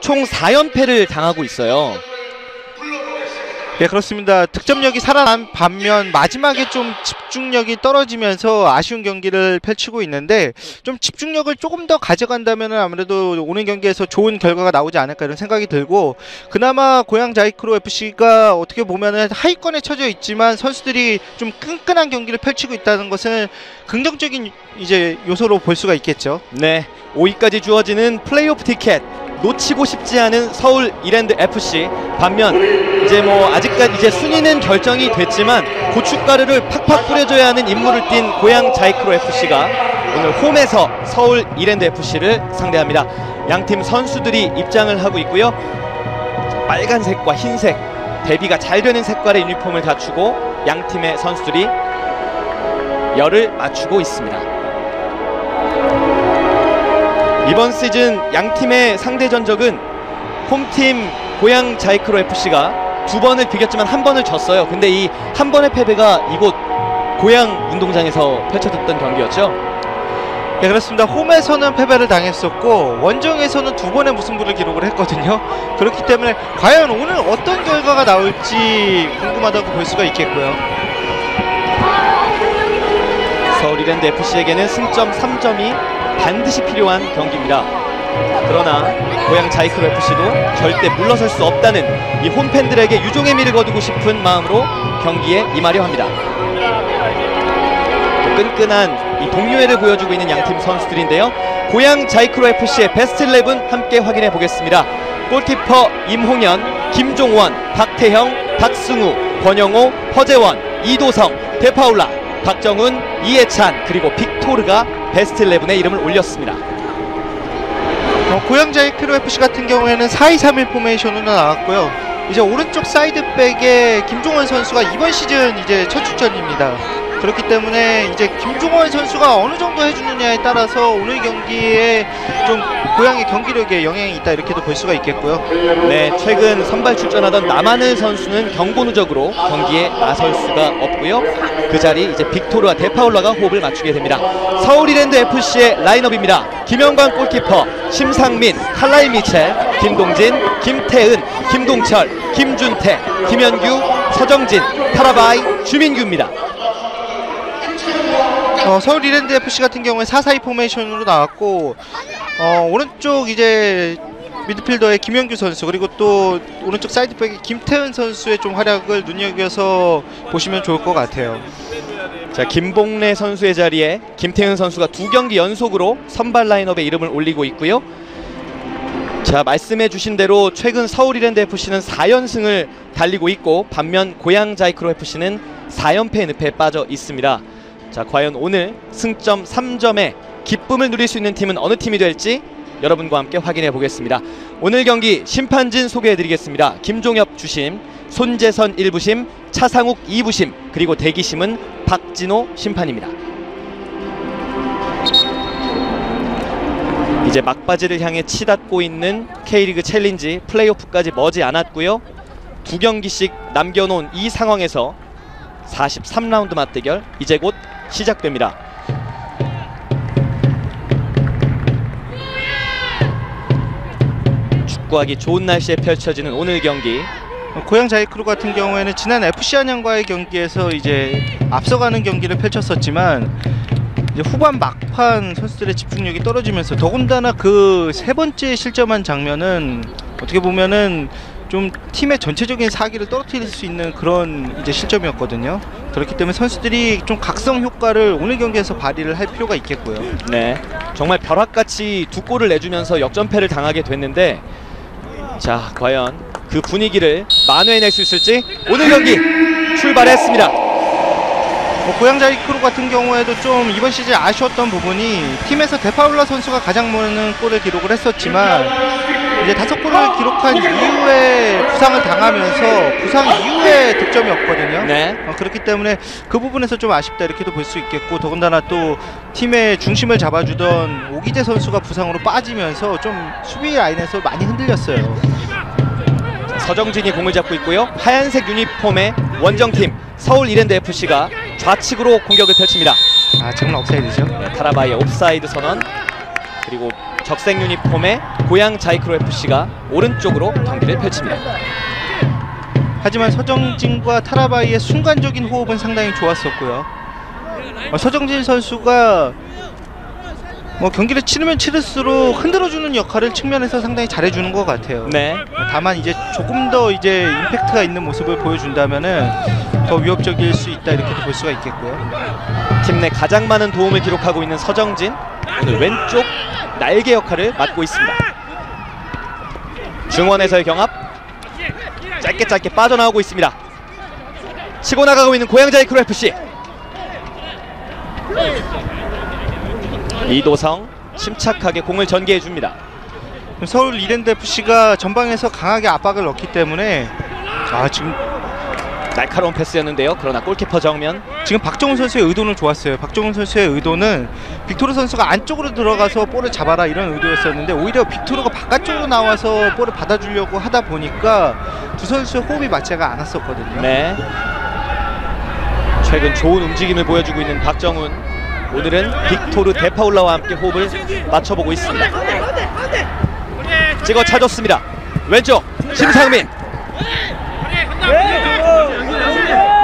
총 4연패를 당하고 있어요. 네, 그렇습니다. 득점력이 살아난 반면 마지막에 좀 집중력이 떨어지면서 아쉬운 경기를 펼치고 있는데, 좀 집중력을 조금 더 가져간다면 아무래도 오는 경기에서 좋은 결과가 나오지 않을까 이런 생각이 들고, 그나마 고양 자이크로 FC가 어떻게 보면은 하위권에 처져 있지만 선수들이 좀 끈끈한 경기를 펼치고 있다는 것은 긍정적인 이제 요소로 볼 수가 있겠죠. 네, 5위까지 주어지는 플레이오프 티켓 놓치고 싶지 않은 서울 이랜드 FC. 반면 이제 뭐 아직까지 이제 순위는 결정이 됐지만 고춧가루를 팍팍 뿌려줘야 하는 임무를 띈 고양 자이크로 FC가 오늘 홈에서 서울 이랜드 FC를 상대합니다. 양팀 선수들이 입장을 하고 있고요. 빨간색과 흰색 대비가 잘 되는 색깔의 유니폼을 갖추고 양팀의 선수들이 열을 맞추고 있습니다. 이번 시즌 양팀의 상대 전적은 홈팀 고양 자이크로 FC가 2번을 비겼지만 1번을 졌어요. 근데 이 한 번의 패배가 이곳 고양 운동장에서 펼쳐졌던 경기였죠. 네, 그렇습니다. 홈에서는 패배를 당했었고 원정에서는 2번의 무승부를 기록을 했거든요. 그렇기 때문에 과연 오늘 어떤 결과가 나올지 궁금하다고 볼 수가 있겠고요. 서울 이랜드 FC에게는 승점 3점이 반드시 필요한 경기입니다. 그러나 고양 자이크로 FC도 절대 물러설 수 없다는 이 홈팬들에게 유종의 미를 거두고 싶은 마음으로 경기에 임하려 합니다. 끈끈한 이 동료애를 보여주고 있는 양팀 선수들인데요. 고양 자이크로 FC의 베스트 11 함께 확인해 보겠습니다. 골키퍼 임홍현, 김종원, 박태형, 박승우, 권영호, 허재원, 이도성, 데파울라, 박정훈, 이해찬, 그리고 빅토르가 베스트 11에 이름을 올렸습니다. 고양 자이크로 FC 같은 경우에는 4-2-3-1 포메이션으로 나왔고요. 이제 오른쪽 사이드백에 김종원 선수가 이번 시즌 이제 첫 출전입니다. 그렇기 때문에 이제 김종원 선수가 어느 정도 해주느냐에 따라서 오늘 경기에 좀 고양의 경기력에 영향이 있다 이렇게도 볼 수가 있겠고요. 네, 최근 선발 출전하던 남하늘 선수는 경고 누적으로 경기에 나설 수가 없고요. 그 자리 이제 빅토르와 데파울라가 호흡을 맞추게 됩니다. 서울 이랜드 FC의 라인업입니다. 김영광 골키퍼, 심상민, 칼라이 미첼, 김동진, 김태은, 김동철, 김준태, 김현규, 서정진, 타라바이, 주민규입니다. 서울 이랜드 FC 같은 경우에 4-4-2 포메이션으로 나왔고, 오른쪽 이제 미드필더의 김현규 선수, 그리고 또 오른쪽 사이드백의 김태은 선수의 좀 활약을 눈여겨서 보시면 좋을 것 같아요. 자, 김봉래 선수의 자리에 김태은 선수가 2경기 연속으로 선발 라인업에 이름을 올리고 있고요. 자, 말씀해 주신 대로 최근 서울 이랜드 FC는 4연승을 달리고 있고, 반면 고양 자이크로 FC는 4연패의 늪에 빠져 있습니다. 자, 과연 오늘 승점 3점에 기쁨을 누릴 수 있는 팀은 어느 팀이 될지 여러분과 함께 확인해 보겠습니다. 오늘 경기 심판진 소개해 드리겠습니다. 김종엽 주심, 손재선 1부심, 차상욱 2부심, 그리고 대기심은 박진호 심판입니다. 이제 막바지를 향해 치닫고 있는 K리그 챌린지 플레이오프까지 머지 않았고요. 2경기씩 남겨놓은 이 상황에서 43라운드 맞대결 이제 곧 시작됩니다. 축구하기 좋은 날씨에 펼쳐지는 오늘 경기. 고양 자이크로 같은 경우에는 지난 FC 안양과의 경기에서 이제 앞서가는 경기를 펼쳤었지만, 이제 후반 막판 선수들의 집중력이 떨어지면서 더군다나 그 세 번째 실점한 장면은 어떻게 보면은 좀 팀의 전체적인 사기를 떨어뜨릴 수 있는 그런 이제 실점이었거든요. 그렇기 때문에 선수들이 좀 각성 효과를 오늘 경기에서 발휘를 할 필요가 있겠고요. 네, 정말 벼락같이 2골을 내주면서 역전패를 당하게 됐는데, 자, 과연 그 분위기를 만회해낼 수 있을지. 오늘 경기 출발했습니다. 고양 자이크로 같은 경우에도 좀 이번 시즌 아쉬웠던 부분이, 팀에서 데파울라 선수가 가장 많은 골을 기록을 했었지만 이제 5골을 기록한 이후에 부상을 당하면서 부상 이후에 득점이 없거든요. 네. 그렇기 때문에 그 부분에서 좀 아쉽다 이렇게도 볼 수 있겠고, 더군다나 또 팀의 중심을 잡아주던 오기재 선수가 부상으로 빠지면서 좀 수비 라인에서 많이 흔들렸어요. 서정진이 공을 잡고 있고요. 하얀색 유니폼의 원정팀 서울 이랜드 FC가 좌측으로 공격을 펼칩니다. 아, 정말 옵사이드죠. 네, 타라바이의 옵사이드 선언, 그리고 적색 유니폼의 고양 자이크로 FC가 오른쪽으로 경기를 펼칩니다. 하지만 서정진과 타라바이의 순간적인 호흡은 상당히 좋았었고요. 서정진 선수가 경기를 치르면 치를수록 흔들어주는 역할을 측면에서 상당히 잘해주는 것 같아요. 네. 다만 이제 조금 더 이제 임팩트가 있는 모습을 보여준다면은 더 위협적일 수 있다 이렇게도 볼 수가 있겠고요. 팀 내 가장 많은 도움을 기록하고 있는 서정진, 오늘 왼쪽 날개 역할을 맡고 있습니다. 중원에서의 경합, 짧게 빠져나오고 있습니다. 치고 나가고 있는 고양 자이크로 FC. 이도성 침착하게 공을 전개해 줍니다. 서울 이랜드 FC가 전방에서 강하게 압박을 넣기 때문에 지금 날카로운 패스였는데요. 그러나 골키퍼 정면. 지금 박정훈 선수의 의도는 좋았어요. 박정훈 선수의 의도는 빅토르 선수가 안쪽으로 들어가서 볼을 잡아라 이런 의도였었는데 오히려 빅토르가 바깥쪽으로 나와서 볼을 받아주려고 하다 보니까 두 선수의 호흡이 맞지가 않았었거든요. 네. 최근 좋은 움직임을 보여주고 있는 박정훈, 오늘은 빅토르 데파울라와 함께 호흡을 맞춰보고 있습니다. 찍어 차줬습니다. 왼쪽 심상민,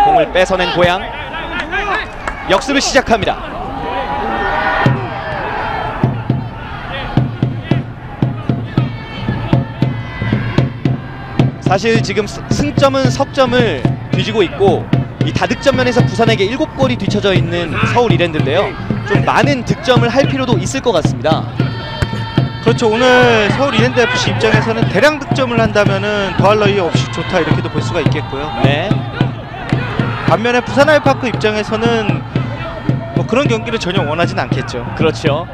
공을 뺏어낸 고양, 역습을 시작합니다. 사실 지금 승점은 석점을 뒤지고 있고 이 다득점면에서 부산에게 7골이 뒤쳐져 있는 서울 이랜드인데요. 좀 많은 득점을 할 필요도 있을 것 같습니다. 그렇죠. 오늘 서울 이랜드 FC 입장에서는 대량 득점을 한다면은 더할 나위 없이 좋다 이렇게도 볼 수가 있겠고요. 네. 반면에 부산 아이파크 입장에서는 그런 경기를 전혀 원하진 않겠죠. 그렇죠.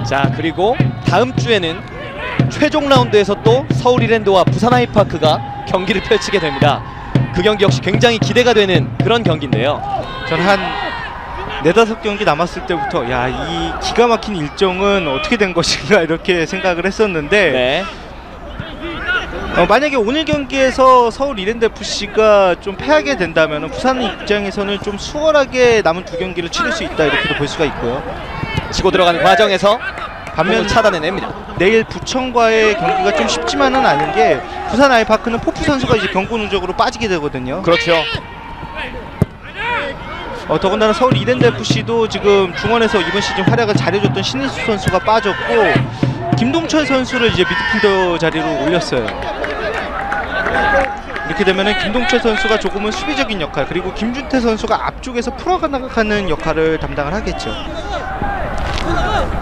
자, 그리고 다음 주에는 최종 라운드에서 또 서울 이랜드와 부산 아이파크가 경기를 펼치게 됩니다. 그 경기 역시 굉장히 기대가 되는 그런 경기인데요. 저는 한 4-5경기 남았을 때부터 이 기가 막힌 일정은 어떻게 된 것인가 이렇게 생각을 했었는데 네. 만약에 오늘 경기에서 서울 이랜드 FC가 좀 패하게 된다면 부산 입장에서는 좀 수월하게 남은 2경기를 치를 수 있다 이렇게도 볼 수가 있고요. 치고 들어가는 과정에서 반면 차단해냅니다. 내일 부천과의 경기가 좀 쉽지만은 않은 게 부산 아이파크는 포프 선수가 이제 경고 누적으로 빠지게 되거든요. 그렇죠. 더군다나 서울 이랜드 FC도 지금 중원에서 이번 시즌 활약을 잘해줬던 신인수 선수가 빠졌고 김동철 선수를 이제 미드필더 자리로 올렸어요. 이렇게 되면은 김동철 선수가 조금은 수비적인 역할, 그리고 김준태 선수가 앞쪽에서 풀어나가는 역할을 담당을 하겠죠.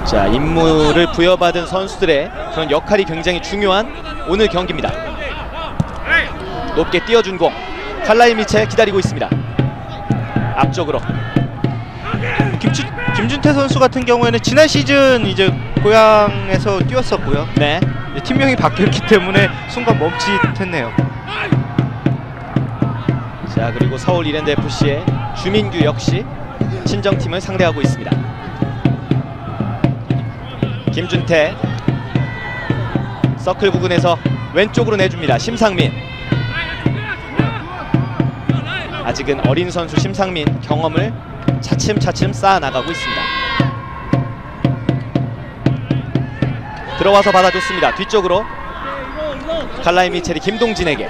자, 임무를 부여받은 선수들의 그런 역할이 굉장히 중요한 오늘 경기입니다. 높게 띄워준 공, 칼라이 미체 기다리고 있습니다. 앞쪽으로 김준태 선수 같은 경우에는 지난 시즌 이제 고향에서 뛰었었고요. 네. 팀명이 바뀌었기 때문에 순간 멈칫했네요. 자, 그리고 서울 이랜드 FC의 주민규 역시 친정팀을 상대하고 있습니다. 김준태 서클 부근에서 왼쪽으로 내줍니다. 심상민, 아직은 어린 선수 심상민 경험을 차츰차츰 쌓아나가고 있습니다. 들어와서 받아줬습니다. 뒤쪽으로 칼라이 미첼이 김동진에게,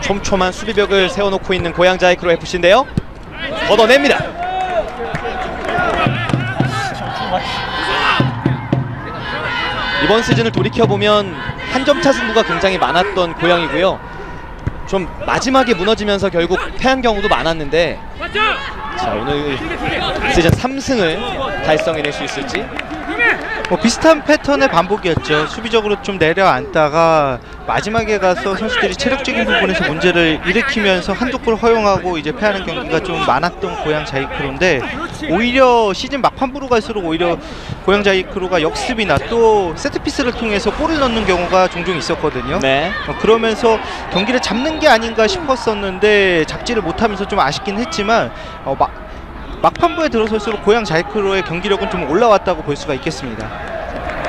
촘촘한 수비벽을 세워놓고 있는 고양 자이크로 FC인데요. 걷어냅니다. 이번 시즌을 돌이켜보면 한 점차 승부가 굉장히 많았던 고양이고요. 좀 마지막에 무너지면서 결국 패한 경우도 많았는데, 자, 오늘 시즌 3승을 달성해낼 수 있을지. 비슷한 패턴의 반복이었죠. 수비적으로 좀 내려앉다가 마지막에 가서 선수들이 체력적인 부분에서 문제를 일으키면서 한두 골 허용하고 이제 패하는 경기가 좀 많았던 고양 자이크로인데, 오히려 시즌 막판부로 갈수록 오히려 고양 자이크로가 역습이나 또 세트피스를 통해서 골을 넣는 경우가 종종 있었거든요. 네. 그러면서 경기를 잡는 게 아닌가 싶었었는데 잡지를 못하면서 좀 아쉽긴 했지만 막판부에 들어설수록 고양 자이크로의 경기력은 좀 올라왔다고 볼 수가 있겠습니다.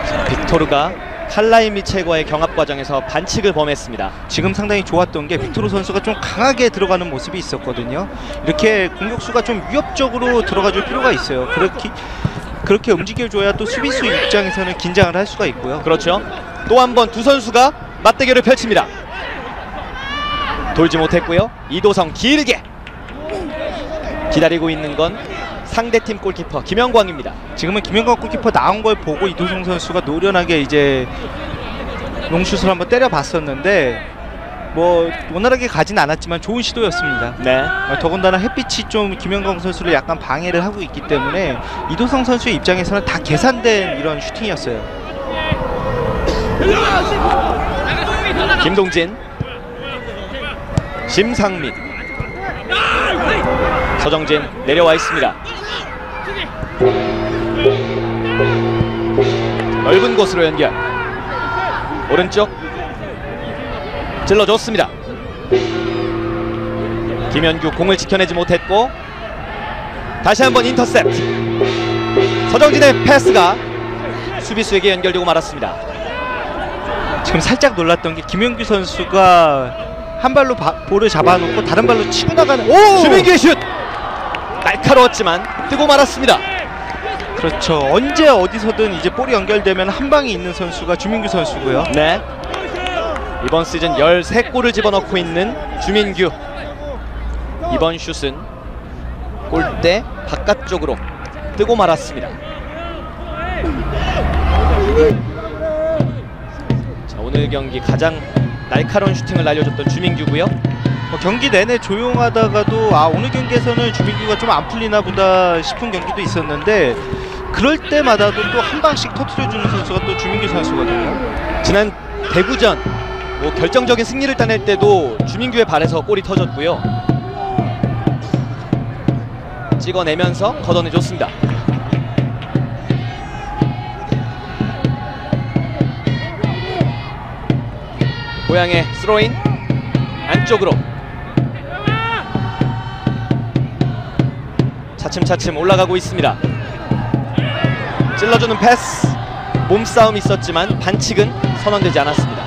자, 빅토르가 칼라인 미첼과의 경합 과정에서 반칙을 범했습니다. 지금 상당히 좋았던 게 빅토르 선수가 좀 강하게 들어가는 모습이 있었거든요. 이렇게 공격수가 좀 위협적으로 들어가줄 필요가 있어요. 그렇게 움직여줘야 또 수비수 입장에서는 긴장을 할 수가 있고요. 그렇죠. 또 한 번 두 선수가 맞대결을 펼칩니다. 돌지 못했고요. 이도성 길게 기다리고 있는 건 상대팀 골키퍼 김영광입니다. 지금은 김영광 골키퍼 나온 걸 보고 이도성 선수가 노련하게 이제 롱슛을 한번 때려봤었는데 뭐 원활하게 가진 않았지만 좋은 시도였습니다. 네. 더군다나 햇빛이 좀 김영광 선수를 약간 방해를 하고 있기 때문에 이도성 선수의 입장에서는 다 계산된 이런 슈팅이었어요. 김동진, 심상민, 서정진 내려와 있습니다. 넓은 곳으로 연결. 오른쪽 찔러줬습니다. 김현규 공을 지켜내지 못했고 다시 한번 인터셉트. 서정진의 패스가 수비수에게 연결되고 말았습니다. 지금 살짝 놀랐던 게 김현규 선수가 한 발로 볼을 잡아놓고 다른 발로 치고 나가는 주민규의 슛! 날카로웠지만 뜨고 말았습니다. 그렇죠. 언제 어디서든 이제 볼이 연결되면 한 방이 있는 선수가 주민규 선수고요. 네. 이번 시즌 13골을 집어넣고 있는 주민규. 이번 슛은 골대 바깥쪽으로 뜨고 말았습니다. 자, 오늘 경기 가장 날카로운 슈팅을 날려줬던 주민규고요. 경기 내내 조용하다가도 오늘 경기에서는 주민규가 좀 안 풀리나 보다 싶은 경기도 있었는데 그럴 때마다도 또 한 방씩 터트려주는 선수가 또 주민규 선수거든요. 지난 대구전 뭐 결정적인 승리를 따낼 때도 주민규의 발에서 골이 터졌고요. 찍어내면서 걷어내줬습니다. 고향의 스로인 안쪽으로 차츰차츰 올라가고 있습니다. 찔러주는 패스. 몸싸움이 있었지만 반칙은 선언되지 않았습니다.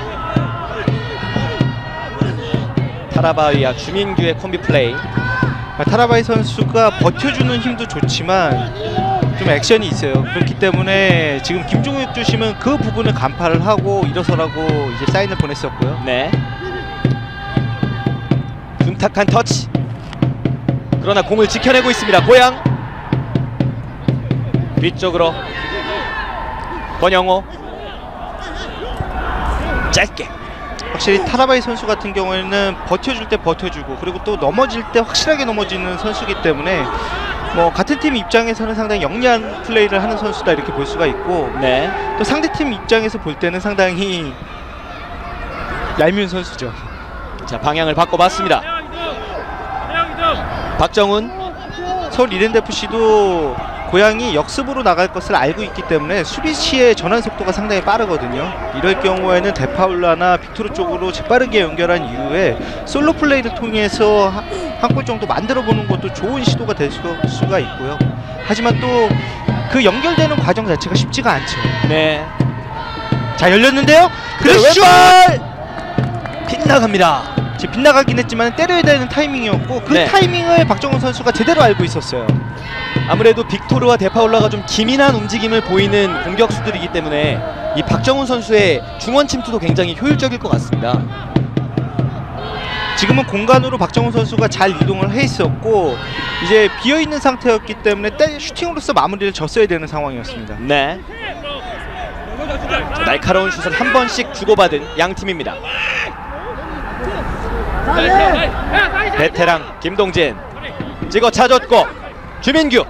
타라바이와 주민규의 콤비 플레이. 타라바이 선수가 버텨주는 힘도 좋지만 좀 액션이 있어요. 그렇기 때문에 지금 김종욱 주심은 그 부분을 간파를 하고 일어서라고 이제 사인을 보냈었고요. 네. 둔탁한 터치. 그러나 공을 지켜내고 있습니다. 고양. 뒤쪽으로 권영호. 짧게. 확실히 타라바이 선수 같은 경우에는 버텨줄 때 버텨주고 그리고 또 넘어질 때 확실하게 넘어지는 선수이기 때문에 뭐 같은 팀 입장에서는 상당히 영리한 플레이를 하는 선수다 이렇게 볼 수가 있고 네. 또 상대팀 입장에서 볼 때는 상당히 얄미운 선수죠. 자, 방향을 바꿔봤습니다. 박정훈. 서울 이랜드FC도 고향이 역습으로 나갈 것을 알고 있기 때문에 수비 시의 전환 속도가 상당히 빠르거든요. 이럴 경우에는 데파울라나 빅토르 쪽으로 재빠르게 연결한 이후에 솔로 플레이를 통해서 한 골 정도 만들어 보는 것도 좋은 시도가 될 수가 있고요. 하지만 또 그 연결되는 과정 자체가 쉽지가 않죠. 네. 자, 열렸는데요. 그래서 빗나갑니다. 지금 빗나가긴 했지만 때려야 되는 타이밍이었고 그 네. 타이밍을 박정훈 선수가 제대로 알고 있었어요. 아무래도 빅토르와 데파울라가 좀 기민한 움직임을 보이는 공격수들이기 때문에 이 박정훈 선수의 중원 침투도 굉장히 효율적일 것 같습니다. 지금은 공간으로 박정훈 선수가 잘 이동을 해 있었고 이제 비어있는 상태였기 때문에 슈팅으로서 마무리를 졌어야 되는 상황이었습니다. 네. 자, 날카로운 슛을 한 번씩 주고받은 양 팀입니다. 베테랑 김동진 찍어 차줬고 주민규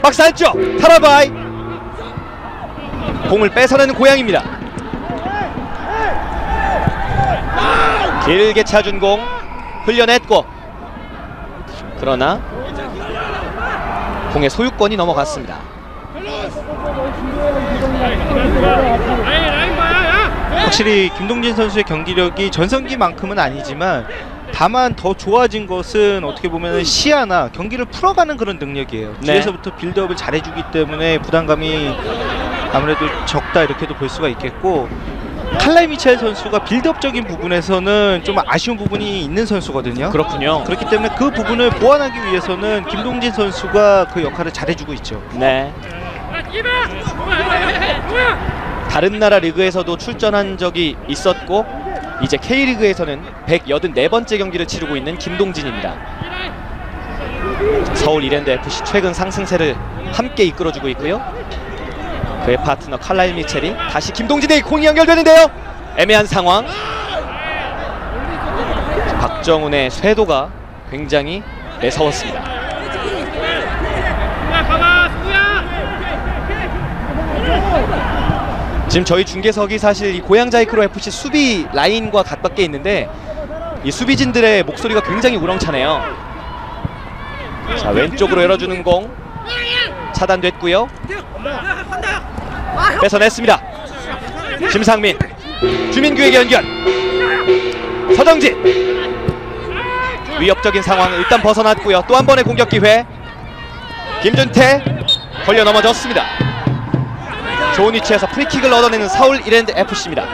박스 안쪽 타라바이 공을 뺏어내는 고향입니다. 길게 차준 공 흘려냈고 그러나 공의 소유권이 넘어갔습니다. 확실히 김동진 선수의 경기력이 전성기만큼은 아니지만 다만 더 좋아진 것은 어떻게 보면 시야나 경기를 풀어가는 그런 능력이에요. 네. 뒤에서부터 빌드업을 잘해주기 때문에 부담감이 아무래도 적다 이렇게도 볼 수가 있겠고 칼라이 미첼 선수가 빌드업적인 부분에서는 좀 아쉬운 부분이 있는 선수거든요. 그렇군요. 그렇기 때문에 그 부분을 보완하기 위해서는 김동진 선수가 그 역할을 잘해주고 있죠. 네. 다른 나라 리그에서도 출전한 적이 있었고 이제 K리그에서는 184번째 경기를 치르고 있는 김동진입니다. 서울 이랜드 FC 최근 상승세를 함께 이끌어주고 있고요. 그의 파트너 칼라일 미첼이 다시 김동진의 공이 연결되는데요. 애매한 상황. 박정훈의 쇄도가 굉장히 매서웠습니다. 지금 저희 중계석이 사실 이 고양자이크로 FC 수비 라인과 가깝게 있는데 이 수비진들의 목소리가 굉장히 우렁차네요. 자, 왼쪽으로 열어주는 공 차단됐고요. 뺏어냈습니다. 심상민, 주민규에게 연결. 서정진, 위협적인 상황 일단 벗어났고요. 또 한 번의 공격 기회. 김준태 걸려 넘어졌습니다. 좋은 위치에서 프리킥을 얻어내는 서울 이랜드 FC입니다.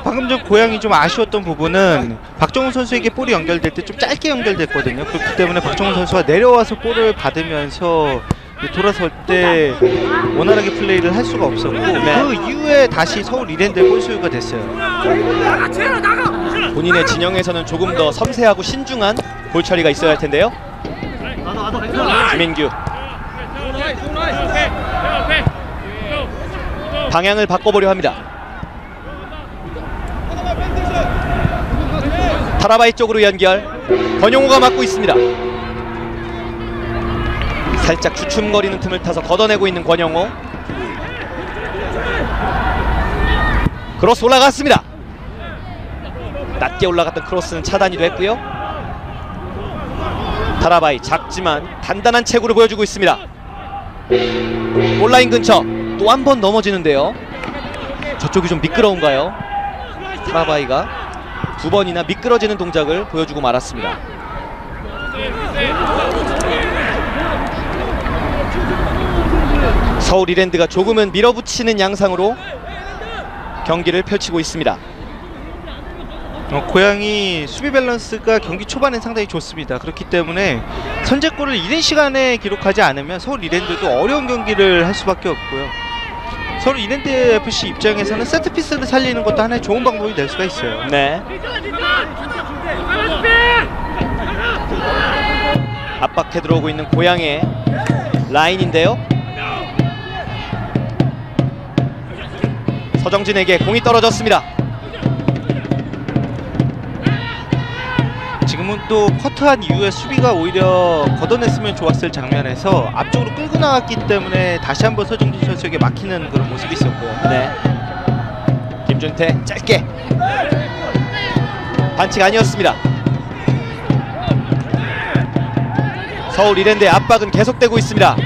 방금 전 고양이 좀 아쉬웠던 부분은 박정훈 선수에게 볼이 연결될 때 좀 짧게 연결됐거든요. 그렇기 때문에 박정훈 선수가 내려와서 볼을 받으면서 돌아설 때 원활하게 플레이를 할 수가 없었고 그 이후에 다시 서울 이랜드의 볼 소유가 됐어요. 본인의 진영에서는 조금 더 섬세하고 신중한 볼 처리가 있어야 할 텐데요. 주민규 방향을 바꿔보려 합니다. 타라바이 쪽으로 연결. 권용호가 맡고 있습니다. 살짝 주춤거리는 틈을 타서 걷어내고 있는 권영호. 크로스 올라갔습니다. 낮게 올라갔던 크로스는 차단이 됐고요. 타라바이 작지만 단단한 체구를 보여주고 있습니다. 온라인 근처 또 한 번 넘어지는데요. 저쪽이 좀 미끄러운가요? 타라바이가 두 번이나 미끄러지는 동작을 보여주고 말았습니다. 서울 이랜드가 조금은 밀어붙이는 양상으로 경기를 펼치고 있습니다. 고양이 수비 밸런스가 경기 초반에 상당히 좋습니다. 그렇기 때문에 선제골을 이른 시간에 기록하지 않으면 서울 이랜드도 어려운 경기를 할 수밖에 없고요. 서울 이랜드 FC 입장에서는 세트피스를 살리는 것도 하나의 좋은 방법이 될 수가 있어요. 네. 압박해 들어오고 있는 고양이의 라인인데요. 서정진에게 공이 떨어졌습니다. 지금은 또 커트한 이후에 수비가 오히려 걷어냈으면 좋았을 장면에서 앞쪽으로 끌고 나왔기 때문에 다시 한번 서정진 선수에게 막히는 그런 모습이 있었고요. 네. 김준태 짧게. 반칙 아니었습니다. 서울 이랜드의 압박은 계속되고 있습니다.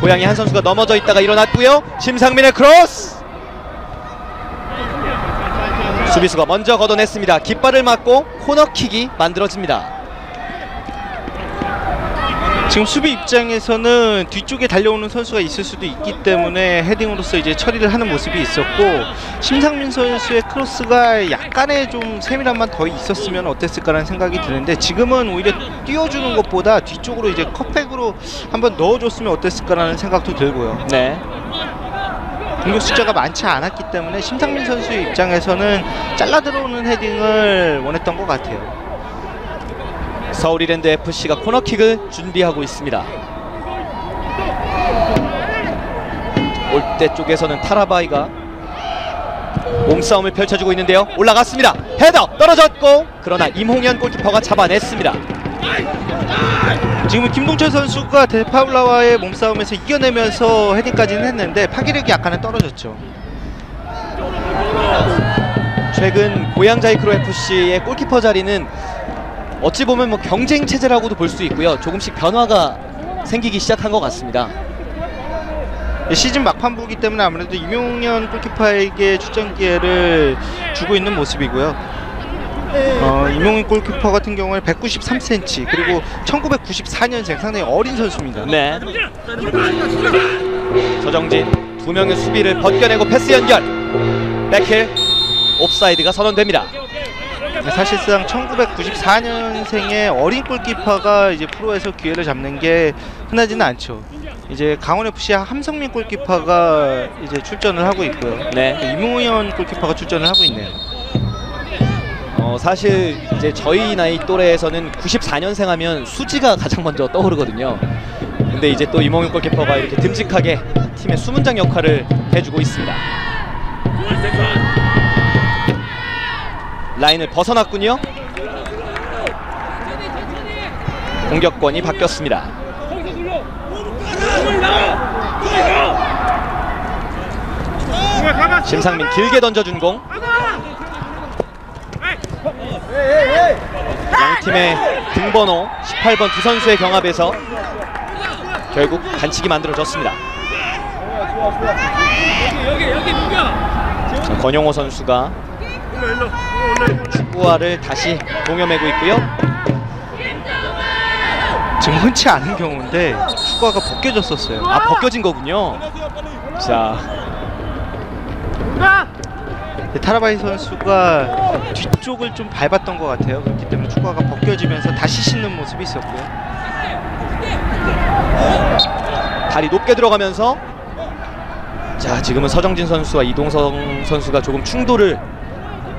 고양이 한 선수가 넘어져 있다가 일어났고요. 심상민의 크로스. 수비수가 먼저 걷어냈습니다. 깃발을 맞고 코너킥이 만들어집니다. 지금 수비 입장에서는 뒤쪽에 달려오는 선수가 있을 수도 있기 때문에 헤딩으로서 이제 처리를 하는 모습이 있었고, 심상민 선수의 크로스가 약간의 좀 세밀함만 더 있었으면 어땠을까라는 생각이 드는데, 지금은 오히려 띄워주는 것보다 뒤쪽으로 이제 컵백으로 한번 넣어줬으면 어땠을까라는 생각도 들고요. 네. 공격 숫자가 많지 않았기 때문에 심상민 선수의 입장에서는 잘라 들어오는 헤딩을 원했던 것 같아요. 서울 이랜드 FC가 코너킥을 준비하고 있습니다. 골대 쪽에서는 타라바이가 몸싸움을 펼쳐주고 있는데요. 올라갔습니다. 헤더 떨어졌고, 그러나 임홍현 골키퍼가 잡아냈습니다. 지금은 김동철 선수가 데파울라와의 몸싸움에서 이겨내면서 헤딩까지는 했는데 파괴력이 약간은 떨어졌죠. 최근 고양자이크로 FC의 골키퍼 자리는 어찌 보면 뭐 경쟁 체제라고도 볼 수 있고요. 조금씩 변화가 생기기 시작한 것 같습니다. 시즌 막판부기 때문에 아무래도 임용현 골키퍼에게 출전 기회를 주고 있는 모습이고요. 임용현 골키퍼 같은 경우에 193cm 그리고 1994년생 상당히 어린 선수입니다. 네. 서정진 두 명의 수비를 벗겨내고 패스 연결. 백힐 옵사이드가 선언됩니다. 사실상 1994년생의 어린 골키퍼가 이제 프로에서 기회를 잡는 게 흔하지는 않죠. 이제 강원FC 함성민 골키퍼가 이제 출전을 하고 있고요. 네. 이무현 골키퍼가 출전을 하고 있네요. 사실 이제 저희 나이 또래에서는 94년생 하면 수지가 가장 먼저 떠오르거든요. 근데 이제 또 이몽윤 골키퍼가 이렇게 듬직하게 팀의 수문장 역할을 해주고 있습니다. 라인을 벗어났군요. 공격권이 바뀌었습니다. 심상민 길게 던져준 공. 양팀의 등번호 18번 두 선수의 경합에서 결국 반칙이 만들어졌습니다. 자, 권용호 선수가 축구화를 다시 동여매고 있고요. 지금 흔치 않은 경우인데 축구화가 벗겨졌었어요. 아, 벗겨진 거군요. 자, 타라바이 선수가 뒤쪽을 좀 밟았던 것 같아요. 그렇기 때문에 축구화가 벗겨지면서 다시 신는 모습이 있었고요. 다리 높게 들어가면서, 자, 지금은 서정진 선수와 이동성 선수가 조금 충돌을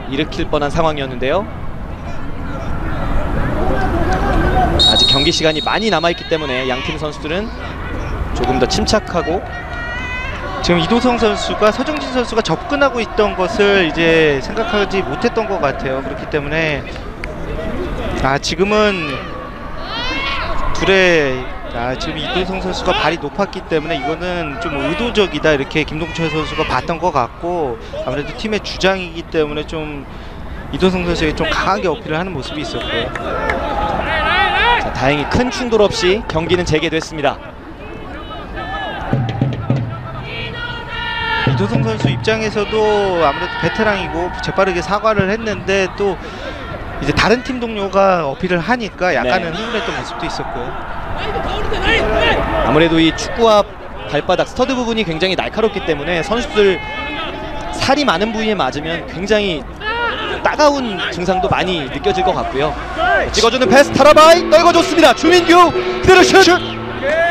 일으킬 뻔한 상황이었는데요. 아직 경기 시간이 많이 남아있기 때문에 양팀 선수들은 조금 더 침착하고, 지금 이도성 선수가 서정진 선수가 접근하고 있던 것을 이제 생각하지 못했던 것 같아요. 그렇기 때문에 지금은 지금 이도성 선수가 발이 높았기 때문에 이거는 좀 의도적이다 이렇게 김동철 선수가 봤던 것 같고, 아무래도 팀의 주장이기 때문에 좀 이도성 선수에게 좀 강하게 어필을 하는 모습이 있었고요. 자, 다행히 큰 충돌 없이 경기는 재개됐습니다. 이도성 선수 입장에서도 아무래도 베테랑이고 재빠르게 사과를 했는데 또 이제 다른 팀 동료가 어필을 하니까 약간은 흥분했던 모습도 있었고요. 아무래도 이 축구와 발바닥 스터드 부분이 굉장히 날카롭기 때문에 선수들 살이 많은 부위에 맞으면 굉장히 따가운 증상도 많이 느껴질 것 같고요. 찍어주는 패스 타라바이 떨궈줬습니다. 주민규 그대로 슛!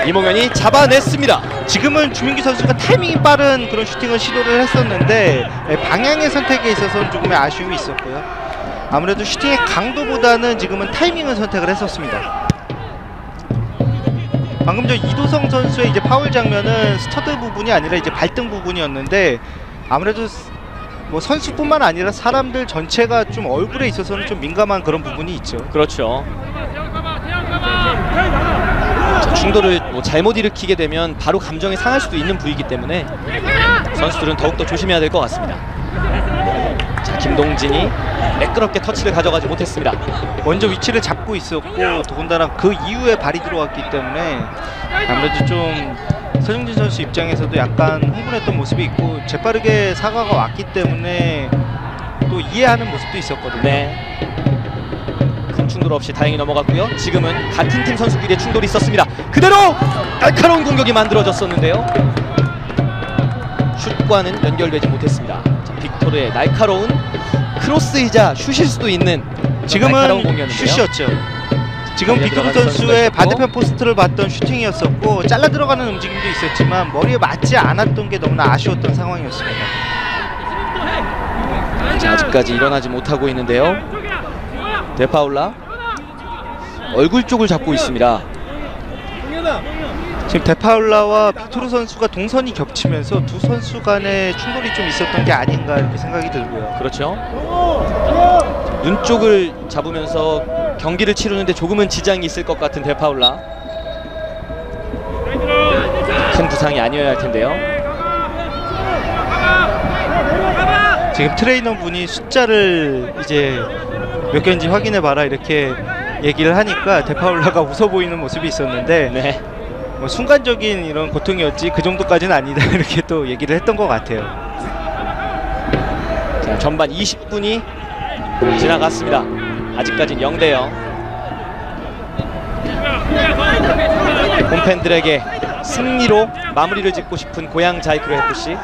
이몽현이 잡아냈습니다. 지금은 주민규 선수가 타이밍이 빠른 그런 슈팅을 시도를 했었는데 방향의 선택에 있어서는 조금의 아쉬움이 있었고요. 아무래도 슈팅의 강도보다는 지금은 타이밍을 선택을 했었습니다. 방금 전 이도성 선수의 이제 파울 장면은 스터드 부분이 아니라 이제 발등 부분이었는데, 아무래도 뭐 선수뿐만 아니라 사람들 전체가 좀 얼굴에 있어서는 좀 민감한 그런 부분이 있죠. 그렇죠. 자, 충돌을 잘못 일으키게 되면 바로 감정이 상할 수도 있는 부위이기 때문에 선수들은 더욱더 조심해야 될 것 같습니다. 자, 김동진이 매끄럽게 터치를 가져가지 못했습니다. 먼저 위치를 잡고 있었고, 더군다나 그 이후에 발이 들어왔기 때문에 아무래도 좀 서정진 선수 입장에서도 약간 흥분했던 모습이 있고, 재빠르게 사과가 왔기 때문에 또 이해하는 모습도 있었거든요. 네. 큰 충돌 없이 다행히 넘어갔고요. 지금은 같은 팀 선수끼리의 충돌이 있었습니다. 그대로 날카로운 공격이 만들어졌었는데요. 슛과는 연결되지 못했습니다. 자, 빅토르의 날카로운 크로스이자 슛일 수도 있는 지금은 슛이었죠. 지금 빅토르 선수의 반대편 포스트를 봤던 슈팅이었었고, 잘라 들어가는 움직임도 있었지만 머리에 맞지 않았던 게 너무나 아쉬웠던 상황이었습니다. 자, 아직까지 일어나지 못하고 있는데요. 데파울라 얼굴 쪽을 잡고 있습니다. 지금 데파울라와 빅토르 선수가 동선이 겹치면서 두 선수 간의 충돌이 좀 있었던 게 아닌가 이렇게 생각이 들고요. 그렇죠. 눈 쪽을 잡으면서 경기를 치르는데 조금은 지장이 있을 것 같은 데파울라. 큰 부상이 아니어야 할 텐데요. 지금 트레이너 분이 숫자를 이제 몇 개인지 확인해봐라 이렇게 얘기를 하니까 데파울라가 웃어 보이는 모습이 있었는데, 네. 뭐 순간적인 이런 고통이었지 그 정도까지는 아니다 이렇게 또 얘기를 했던 것 같아요. 자, 전반 20분이 지나갔습니다. 아직까지는 0대0. 홈팬들에게 승리로 마무리를 짓고 싶은 고양 자이크로 FC.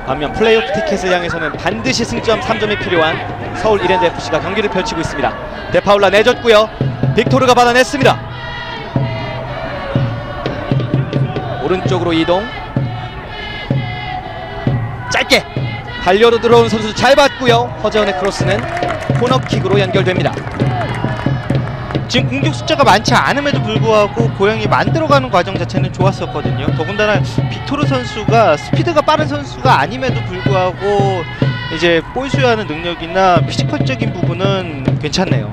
반면 플레이오프 티켓을 향해서는 반드시 승점 3점이 필요한 서울 이랜드 FC가 경기를 펼치고 있습니다. 데파울라 내줬고요. 빅토르가 받아냈습니다. 오른쪽으로 이동. 짧게 달려로 들어온 선수 잘 봤고요. 허재원의 크로스는 코너킥으로 연결됩니다. 지금 공격 숫자가 많지 않음에도 불구하고 고양이 만들어가는 과정 자체는 좋았었거든요. 더군다나 빅토르 선수가 스피드가 빠른 선수가 아님에도 불구하고 이제 볼 수여하는 능력이나 피지컬적인 부분은 괜찮네요.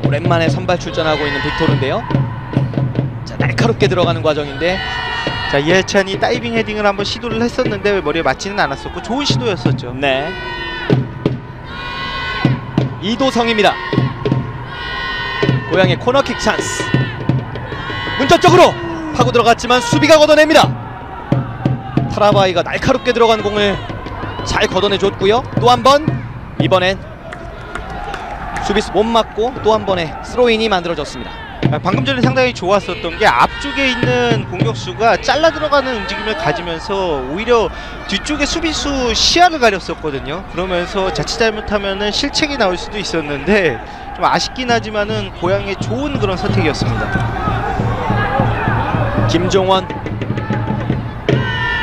오랜만에 선발 출전하고 있는 빅토르인데요. 자, 날카롭게 들어가는 과정인데, 자, 이해찬이 다이빙 헤딩을 한번 시도를 했었는데 머리에 맞지는 않았었고 좋은 시도였었죠. 네. 이도성입니다. 고양의 코너킥 찬스. 문자 쪽으로 파고 들어갔지만 수비가 걷어냅니다. 타라바이가 날카롭게 들어간 공을 잘 걷어내줬고요. 또 한 번, 이번엔 수비수 못 맞고 또 한 번의 스로인이 만들어졌습니다. 방금 전에 상당히 좋았었던 게 앞쪽에 있는 공격수가 잘라 들어가는 움직임을 가지면서 오히려 뒤쪽에 수비수 시야를 가렸었거든요. 그러면서 자칫 잘못하면은 실책이 나올 수도 있었는데 좀 아쉽긴 하지만은 고양의 좋은 그런 선택이었습니다. 김종원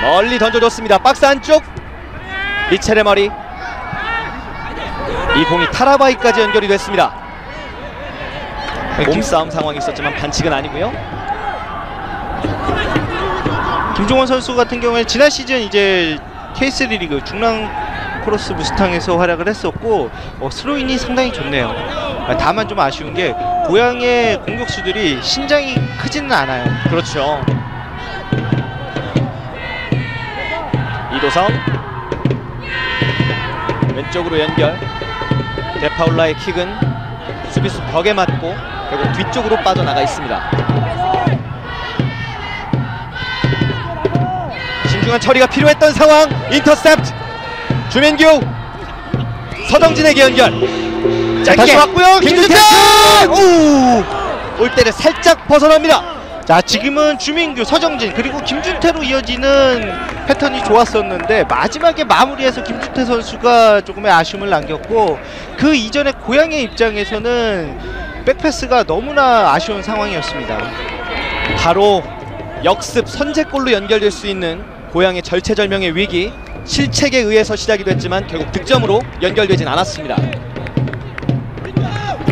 멀리 던져줬습니다. 박스 안쪽 미첼의 머리. 이 공이 타라바이까지 연결이 됐습니다. 몸싸움 상황이 있었지만 반칙은 아니고요. 김종원 선수 같은 경우에 지난 시즌 이제 K3 리그 중랑 크로스 무스탕에서 활약을 했었고 스로인이 상당히 좋네요. 다만 좀 아쉬운 게 고양의 공격수들이 신장이 크지는 않아요. 그렇죠. 이도성 왼쪽으로 연결. 데파울라의 킥은 수비수 벽에 맞고 결국 뒤쪽으로 빠져나가 있습니다. 신중한 처리가 필요했던 상황. 인터셉트. 주민규 서정진에게 연결. 짧게 왔고요. 김준태 골대를 살짝 벗어납니다. 자, 지금은 주민규, 서정진 그리고 김준태로 이어지는 패턴이 좋았었는데 마지막에 마무리해서 김준태 선수가 조금의 아쉬움을 남겼고, 그 이전에 고양의 입장에서는 백패스가 너무나 아쉬운 상황이었습니다. 바로 역습 선제골로 연결될 수 있는 고양의 절체절명의 위기. 실책에 의해서 시작이 됐지만 결국 득점으로 연결되진 않았습니다.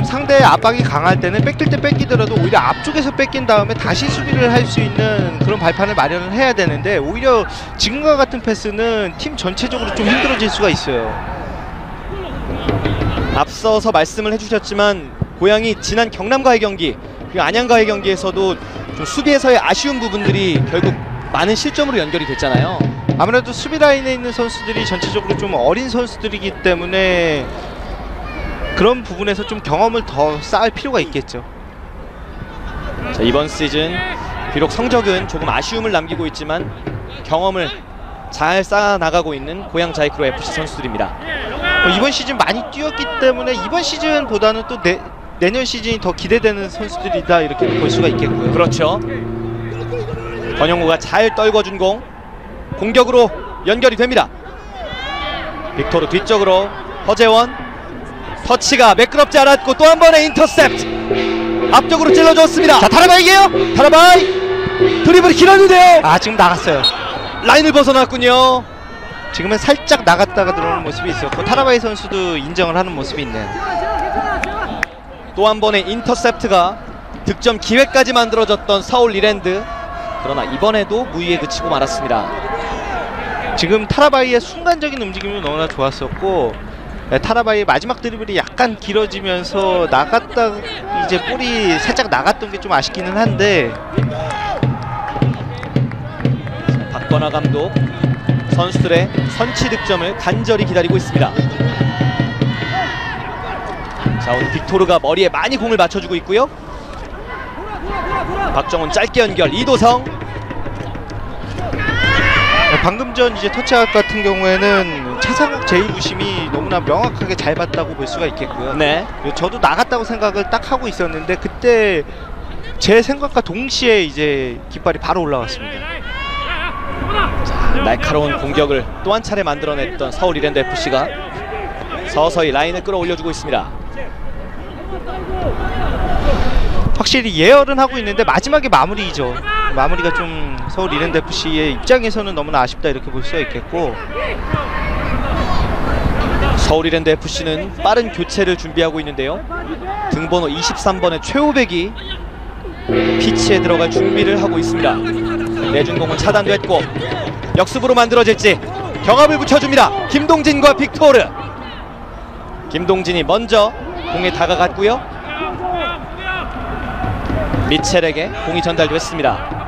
상대의 압박이 강할 때는 뺏길 때 뺏기더라도 오히려 앞쪽에서 뺏긴 다음에 다시 수비를 할 수 있는 그런 발판을 마련을 해야 되는데, 오히려 지금과 같은 패스는 팀 전체적으로 좀 힘들어질 수가 있어요. 앞서서 말씀을 해주셨지만 고양이 지난 경남과의 경기 그리고 안양과의 경기에서도 좀 수비에서의 아쉬운 부분들이 결국 많은 실점으로 연결이 됐잖아요. 아무래도 수비 라인에 있는 선수들이 전체적으로 좀 어린 선수들이기 때문에 그런 부분에서 좀 경험을 더 쌓을 필요가 있겠죠. 자, 이번 시즌 비록 성적은 조금 아쉬움을 남기고 있지만 경험을 잘 쌓아나가고 있는 고양 자이크로 FC 선수들입니다. 이번 시즌 많이 뛰었기 때문에 이번 시즌보다는 또 내년 시즌이 더 기대되는 선수들이다, 이렇게 볼 수가 있겠고요. 그렇죠. 권영우가 잘 떨궈준 공, 공격으로 연결이 됩니다. 빅토르 뒤쪽으로 허재원, 터치가 매끄럽지 않았고 또 한 번의 인터셉트. 앞쪽으로 찔러줬습니다. 자, 타라바이게요. 타라바이 드리블이 길었는데요. 아, 지금 나갔어요. 라인을 벗어났군요. 지금은 살짝 나갔다가 들어오는 모습이 있었고, 타라바이 선수도 인정을 하는 모습이 있네요. 또 한 번의 인터셉트가 득점 기회까지 만들어졌던 서울 이랜드. 그러나 이번에도 무위에 그치고 말았습니다. 지금 타라바이의 순간적인 움직임도 너무나 좋았었고, 타라바이의 마지막 드리블이 약간 길어지면서 나갔다 이제 볼이 살짝 나갔던 게 좀 아쉽기는 한데, 박건하 감독 선수들의 선취 득점을 간절히 기다리고 있습니다. 자, 오늘 빅토르가 머리에 많이 공을 맞춰주고 있고요. 박정훈 짧게 연결. 이도성. 방금 전 이제 터치아웃 같은 경우에는 최상욱 제2부심이 너무나 명확하게 잘 봤다고 볼 수가 있겠고요. 네. 저도 나갔다고 생각을 딱 하고 있었는데, 그때 제 생각과 동시에 이제 깃발이 바로 올라왔습니다. 자, 날카로운 공격을 또 한 차례 만들어냈던 서울 이랜드 FC가 서서히 라인을 끌어올려주고 있습니다. 확실히 예열은 하고 있는데 마지막에 마무리죠. 마무리가 좀 서울 이랜드 FC의 입장에서는 너무나 아쉽다 이렇게 볼 수가 있겠고, 서울 이랜드 FC는 빠른 교체를 준비하고 있는데요. 등번호 23번의 최호백이 피치에 들어갈 준비를 하고 있습니다. 내준 공은 차단됐고 역습으로 만들어질지 경합을 붙여줍니다. 김동진과 빅토르. 김동진이 먼저 공에 다가갔고요. 미첼에게 공이 전달됐습니다.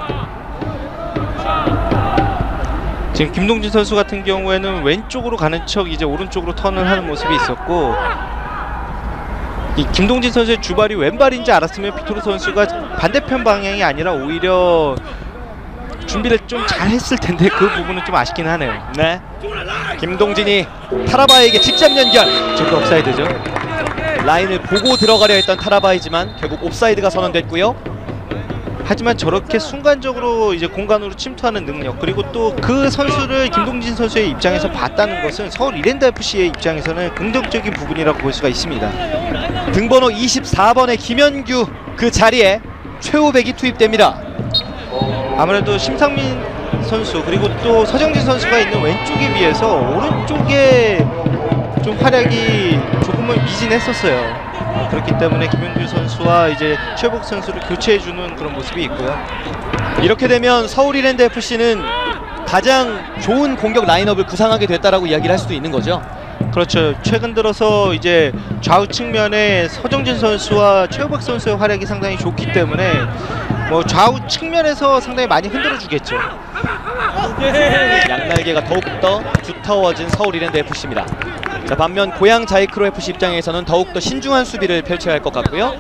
지금 김동진 선수 같은 경우에는 왼쪽으로 가는 척 이제 오른쪽으로 턴을 하는 모습이 있었고, 이 김동진 선수의 주발이 왼발인지 알았으면 빅토르 선수가 반대편 방향이 아니라 오히려 준비를 좀 잘했을 텐데 그 부분은 좀 아쉽긴 하네요. 네, 김동진이 타라바에게 직접 연결. 저거 옵사이드죠. 라인을 보고 들어가려 했던 타라바이지만 결국 옵사이드가 선언됐고요. 하지만 저렇게 순간적으로 이제 공간으로 침투하는 능력, 그리고 또 그 선수를 김동진 선수의 입장에서 봤다는 것은 서울 이랜드 FC의 입장에서는 긍정적인 부분이라고 볼 수가 있습니다. 등번호 24번의 김현규, 그 자리에 최호백이 투입됩니다. 아무래도 심상민 선수 그리고 또 서정진 선수가 있는 왼쪽에 비해서 오른쪽에 좀 활약이 조금은 미진했었어요. 그렇기 때문에 김현규 선수와 이제 최복 선수를 교체해주는 그런 모습이 있고요. 이렇게 되면 서울 이랜드 FC는 가장 좋은 공격 라인업을 구상하게 됐다라고 이야기를 할 수도 있는 거죠. 그렇죠. 최근 들어서 이제 좌우 측면에 서정진 선수와 최호박 선수의 활약이 상당히 좋기 때문에 뭐 좌우 측면에서 상당히 많이 흔들어 주겠죠. 양날개가 더욱더 두터워진 서울 이랜드 FC입니다. 자, 반면 고양 자이크로 FC 입장에서는 더욱더 신중한 수비를 펼쳐야 할 것 같고요.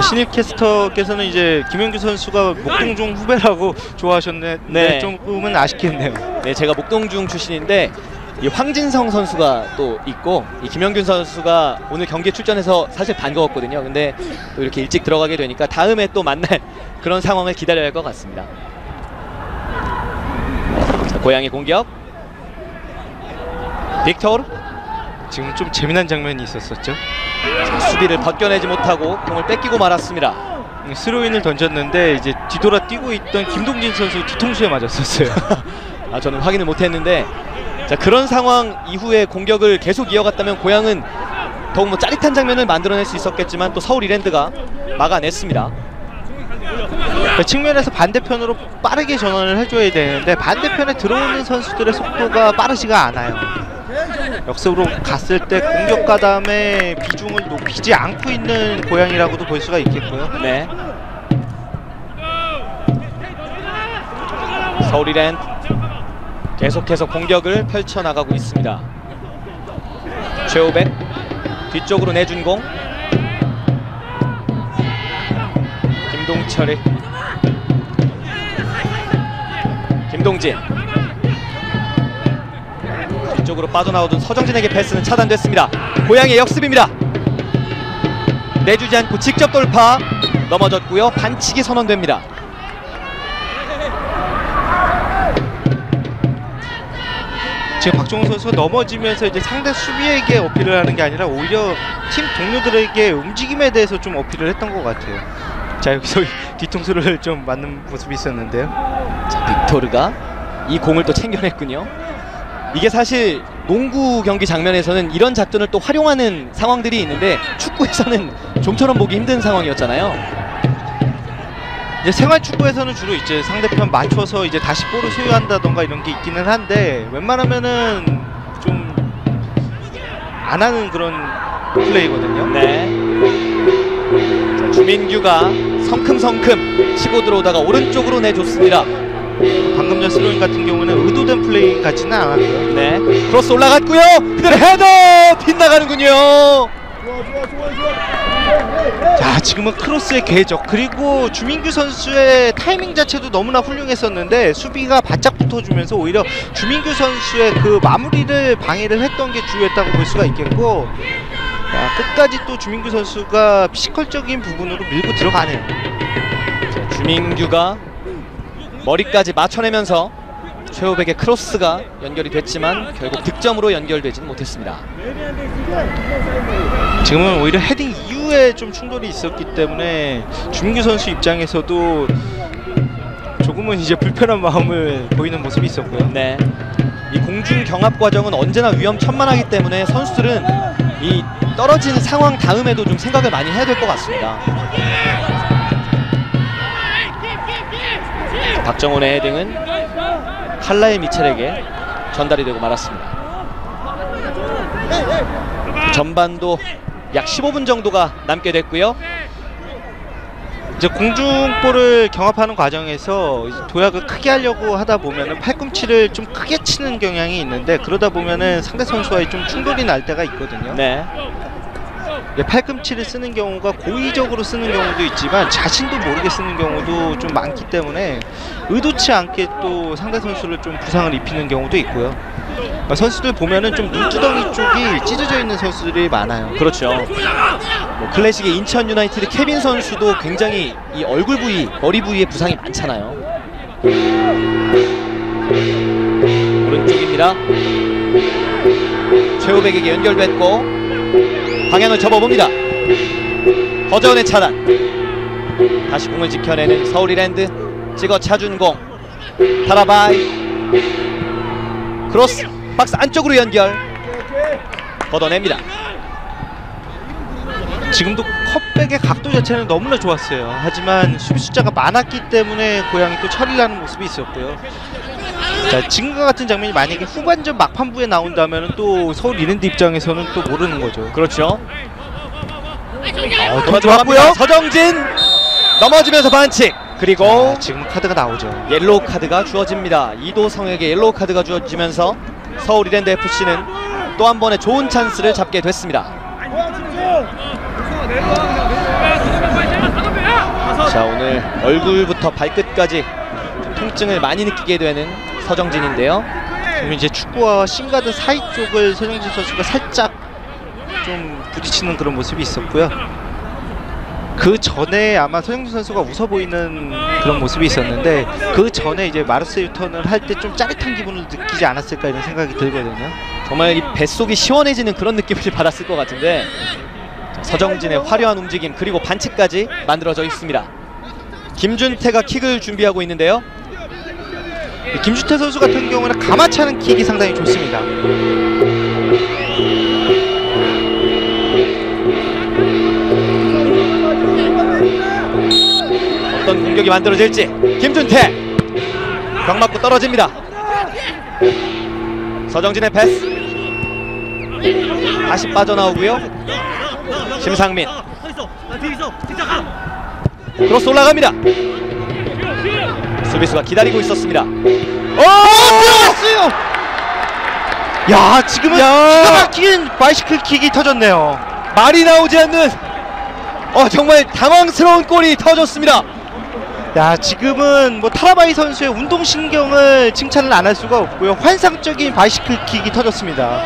신입 캐스터께서는 이제 김현규 선수가 목동중 후배라고 좋아하셨는데 네. 조금은 아쉽겠네요. 네, 제가 목동중 출신인데 이 황진성 선수가 또 있고 이 김영균 선수가 오늘 경기에 출전해서 사실 반가웠거든요. 근데 또 이렇게 일찍 들어가게 되니까 다음에 또 만날 그런 상황을 기다려야 할 것 같습니다. 자, 고양이 공격. 빅토르. 지금 좀 재미난 장면이 있었었죠. 자, 수비를 벗겨내지 못하고 공을 뺏기고 말았습니다. 스로인을 던졌는데 이제 뒤돌아 뛰고 있던 김동진 선수 뒤통수에 맞았었어요. 아, 저는 확인을 못했는데, 자, 그런 상황 이후에 공격을 계속 이어갔다면 고양은 더욱 뭐 짜릿한 장면을 만들어낼 수 있었겠지만 또 서울 이랜드가 막아냈습니다. 그 측면에서 반대편으로 빠르게 전환을 해줘야 되는데 반대편에 들어오는 선수들의 속도가 빠르지가 않아요. 역습으로 갔을 때 공격 가담의 비중을 높이지 않고 있는 고양이라고도 볼 수가 있겠고요. 네. 서울 이랜드 계속해서 공격을 펼쳐나가고 있습니다. 최호백 뒤쪽으로 내준 공. 김동철이 김동진 뒤쪽으로 빠져나오던 서정진에게 패스는 차단됐습니다. 고양이의 역습입니다. 내주지 않고 직접 돌파. 넘어졌고요. 반칙이 선언됩니다. 지금 박종훈 선수가 넘어지면서 이제 상대 수비에게 어필을 하는 게 아니라 오히려 팀 동료들에게 움직임에 대해서 좀 어필을 했던 것 같아요. 자, 여기서 뒤통수를 좀 맞는 모습이 있었는데요. 자, 빅토르가 이 공을 또 챙겨냈군요. 이게 사실 농구 경기 장면에서는 이런 작전을 또 활용하는 상황들이 있는데 축구에서는 좀처럼 보기 힘든 상황이었잖아요. 이제 생활 축구에서는 주로 이제 상대편 맞춰서 이제 다시 볼을 소유한다던가 이런 게 있기는 한데 웬만하면은 좀 안 하는 그런 플레이거든요. 네. 자, 주민규가 성큼성큼 치고 들어오다가 오른쪽으로 내줬습니다. 방금 전 스로잉 같은 경우는 의도된 플레이 같지는 않았고요. 네. 크로스 올라갔고요. 그대로 헤더 빗나가는군요. 자, 지금은 크로스의 궤적 그리고 주민규 선수의 타이밍 자체도 너무나 훌륭했었는데 수비가 바짝 붙어주면서 오히려 주민규 선수의 그 마무리를 방해를 했던 게 주요했다고 볼 수가 있겠고, 자, 끝까지 또 주민규 선수가 피지컬적인 부분으로 밀고 들어가네요. 자, 주민규가 머리까지 맞춰내면서 최호백의 크로스가 연결이 됐지만 결국 득점으로 연결되지는 못했습니다. 지금은 오히려 헤딩 이후에 좀 충돌이 있었기 때문에 주민규 선수 입장에서도 조금은 이제 불편한 마음을 보이는 모습이 있었고요. 네, 이 공중 경합 과정은 언제나 위험천만하기 때문에 선수들은 이 떨어진 상황 다음에도 좀 생각을 많이 해야 될 것 같습니다. 박정원의 헤딩은 칼라의 미첼에게 전달이 되고 말았습니다. 전반도 약 15분 정도가 남게 됐고요. 이제 공중볼을 경합하는 과정에서 도약을 크게 하려고 하다 보면은 팔꿈치를 좀 크게 치는 경향이 있는데, 그러다 보면은 상대 선수와의 좀 충돌이 날 때가 있거든요. 네. 팔꿈치를 쓰는 경우가 고의적으로 쓰는 경우도 있지만 자신도 모르게 쓰는 경우도 좀 많기 때문에 의도치 않게 또 상대 선수를 좀 부상을 입히는 경우도 있고요. 선수들 보면은 좀 눈두덩이 쪽이 찢어져 있는 선수들이 많아요. 그렇죠. 뭐 클래식의 인천 유나이티드 케빈 선수도 굉장히 이 얼굴 부위, 머리 부위에 부상이 많잖아요. 오른쪽입니다. 최호백에게 연결됐고 방향을 접어봅니다. 허전의 차단. 다시 공을 지켜내는 서울 이랜드. 찍어 차준 공. 타라바이. 크로스. 박스 안쪽으로 연결. 걷어냅니다. 지금도 컵백의 각도 자체는 너무나 좋았어요. 하지만 수비 숫자가 많았기 때문에 고향이 또 처리를 하는 모습이 있었고요. 자, 지금과 같은 장면이 만약에 후반전 막판부에 나온다면 또 서울 이랜드 입장에서는 또 모르는 거죠. 그렇죠. 들어왔고요. 서정진 넘어지면서 반칙. 그리고 지금 카드가 나오죠. 옐로우 카드가 주어집니다. 이도성에게 옐로우 카드가 주어지면서 서울 이랜드 FC는 또 한 번의 좋은 찬스를 잡게 됐습니다. 자, 오늘 얼굴부터 발끝까지 통증을 많이 느끼게 되는 서정진인데요. 그럼 이제 축구와 싱가드 사이 쪽을 서정진 선수가 살짝 좀 부딪히는 그런 모습이 있었고요. 그 전에 아마 서정진 선수가 웃어 보이는 그런 모습이 있었는데, 그 전에 이제 마르세유 턴을 할 때 좀 짜릿한 기분을 느끼지 않았을까 이런 생각이 들거든요. 정말 이 뱃속이 시원해지는 그런 느낌을 받았을 것 같은데, 자, 서정진의 화려한 움직임 그리고 반칙까지 만들어져 있습니다. 김준태가 킥을 준비하고 있는데요. 김준태 선수 같은 경우는 가마차는 킥이 상당히 좋습니다. 어떤 공격이 만들어질지. 김준태 벽 맞고 떨어집니다. 서정진의 패스 다시 빠져나오고요. 심상민 크로스 올라갑니다. 수비수가 기다리고 있었습니다. 들어갔어요. 야, 지금은 기가 막힌 바이시클 킥이 터졌네요. 말이 나오지 않는 정말 당황스러운 골이 터졌습니다. 야, 지금은 뭐 타라바이 선수의 운동신경을 칭찬을 안 할 수가 없고요. 환상적인 바이시클 킥이 터졌습니다.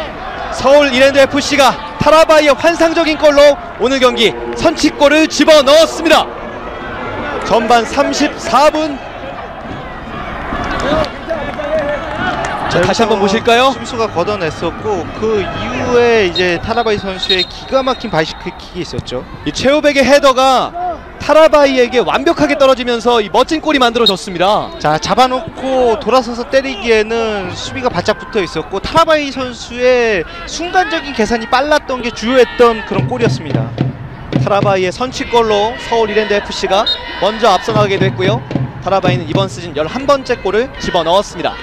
서울 이랜드 FC가 타라바이의 환상적인 골로 오늘 경기 선취골을 집어넣었습니다. 전반 34분. 자, 다시 한번 보실까요? 수비수가 걷어냈었고, 그 이후에 이제 타라바이 선수의 기가 막힌 바이시클 킥이 있었죠. 이 최호백의 헤더가 타라바이에게 완벽하게 떨어지면서 이 멋진 골이 만들어졌습니다. 자, 잡아놓고 돌아서서 때리기에는 수비가 바짝 붙어 있었고, 타라바이 선수의 순간적인 계산이 빨랐던 게 주요했던 그런 골이었습니다. 타라바이의 선취골로 서울 이랜드 FC가 먼저 앞서나가게 됐고요. 타라바이는 이번 시즌 11번째 골을 집어넣었습니다.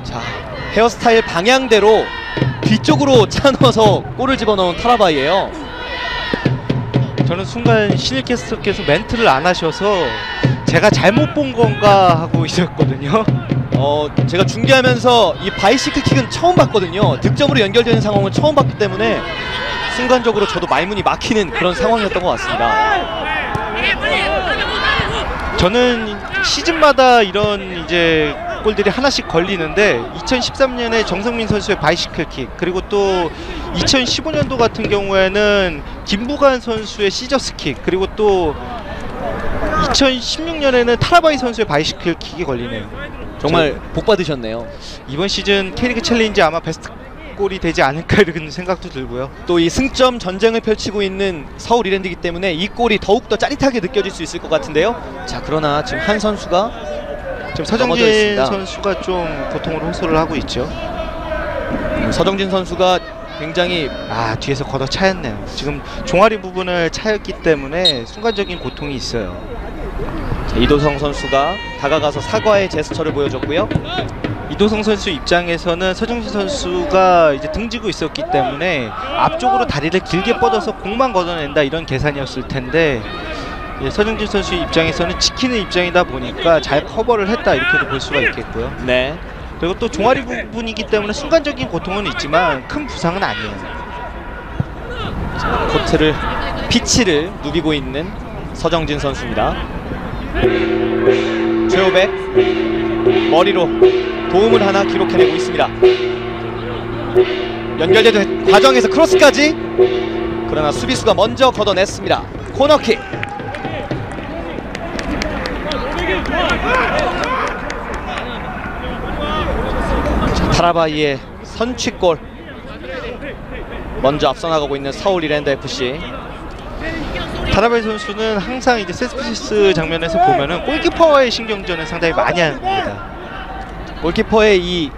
자, 헤어스타일 방향대로 뒤쪽으로 차 넣어서 골을 집어넣은 타라바이예요. 저는 순간 신일캐스터께서 멘트를 안 하셔서 제가 잘못 본 건가 하고 있었거든요. 제가 중계하면서 이 바이시클 킥은 처음 봤거든요. 득점으로 연결되는 상황은 처음 봤기 때문에 순간적으로 저도 말문이 막히는 그런 상황이었던 것 같습니다. 저는 시즌마다 이런 이제 골들이 하나씩 걸리는데, 2013년에 정성민 선수의 바이시클 킥, 그리고 또 2015년도 같은 경우에는 김부관 선수의 시저스 킥, 그리고 또 2016년에는 타라바이 선수의 바이시클 킥이 걸리네요. 정말 복 받으셨네요. 이번 시즌 K리그 챌린지 아마 베스트 골이 되지 않을까 이런 생각도 들고요. 또 이 승점 전쟁을 펼치고 있는 서울 이랜드이기 때문에 이 골이 더욱더 짜릿하게 느껴질 수 있을 것 같은데요. 자, 그러나 지금 한 선수가 지금 넘어져 서정진 있습니다. 선수가 좀 고통으로 호소를 하고 있죠. 서정진 선수가 굉장히 뒤에서 걷어 차였네요. 지금 종아리 부분을 차였기 때문에 순간적인 고통이 있어요. 자, 이도성 선수가 다가가서 사과의 제스처를 보여줬고요. 이도성 선수 입장에서는 서정진 선수가 이제 등지고 있었기 때문에 앞쪽으로 다리를 길게 뻗어서 공만 걷어낸다 이런 계산이었을 텐데, 서정진 선수 입장에서는 지키는 입장이다 보니까 잘 커버를 했다 이렇게도 볼 수가 있겠고요. 네. 그리고 또 종아리 부분이기 때문에 순간적인 고통은 있지만 큰 부상은 아니에요. 자, 코트를 피치를 누비고 있는 서정진 선수입니다. 최호백 머리로 도움을 하나 기록해내고 있습니다. 연결되는 과정에서 크로스까지, 그러나 수비수가 먼저 걷어냈습니다. 코너킥. 자, 타라바이의 선취골 먼저 앞서 나가고 있는 서울 이랜드 FC. 타라바이 선수는 항상 이제 세트피스 장면에서 보면은 골키퍼와의 신경전을 상당히 많이 합니다. 골키퍼의 이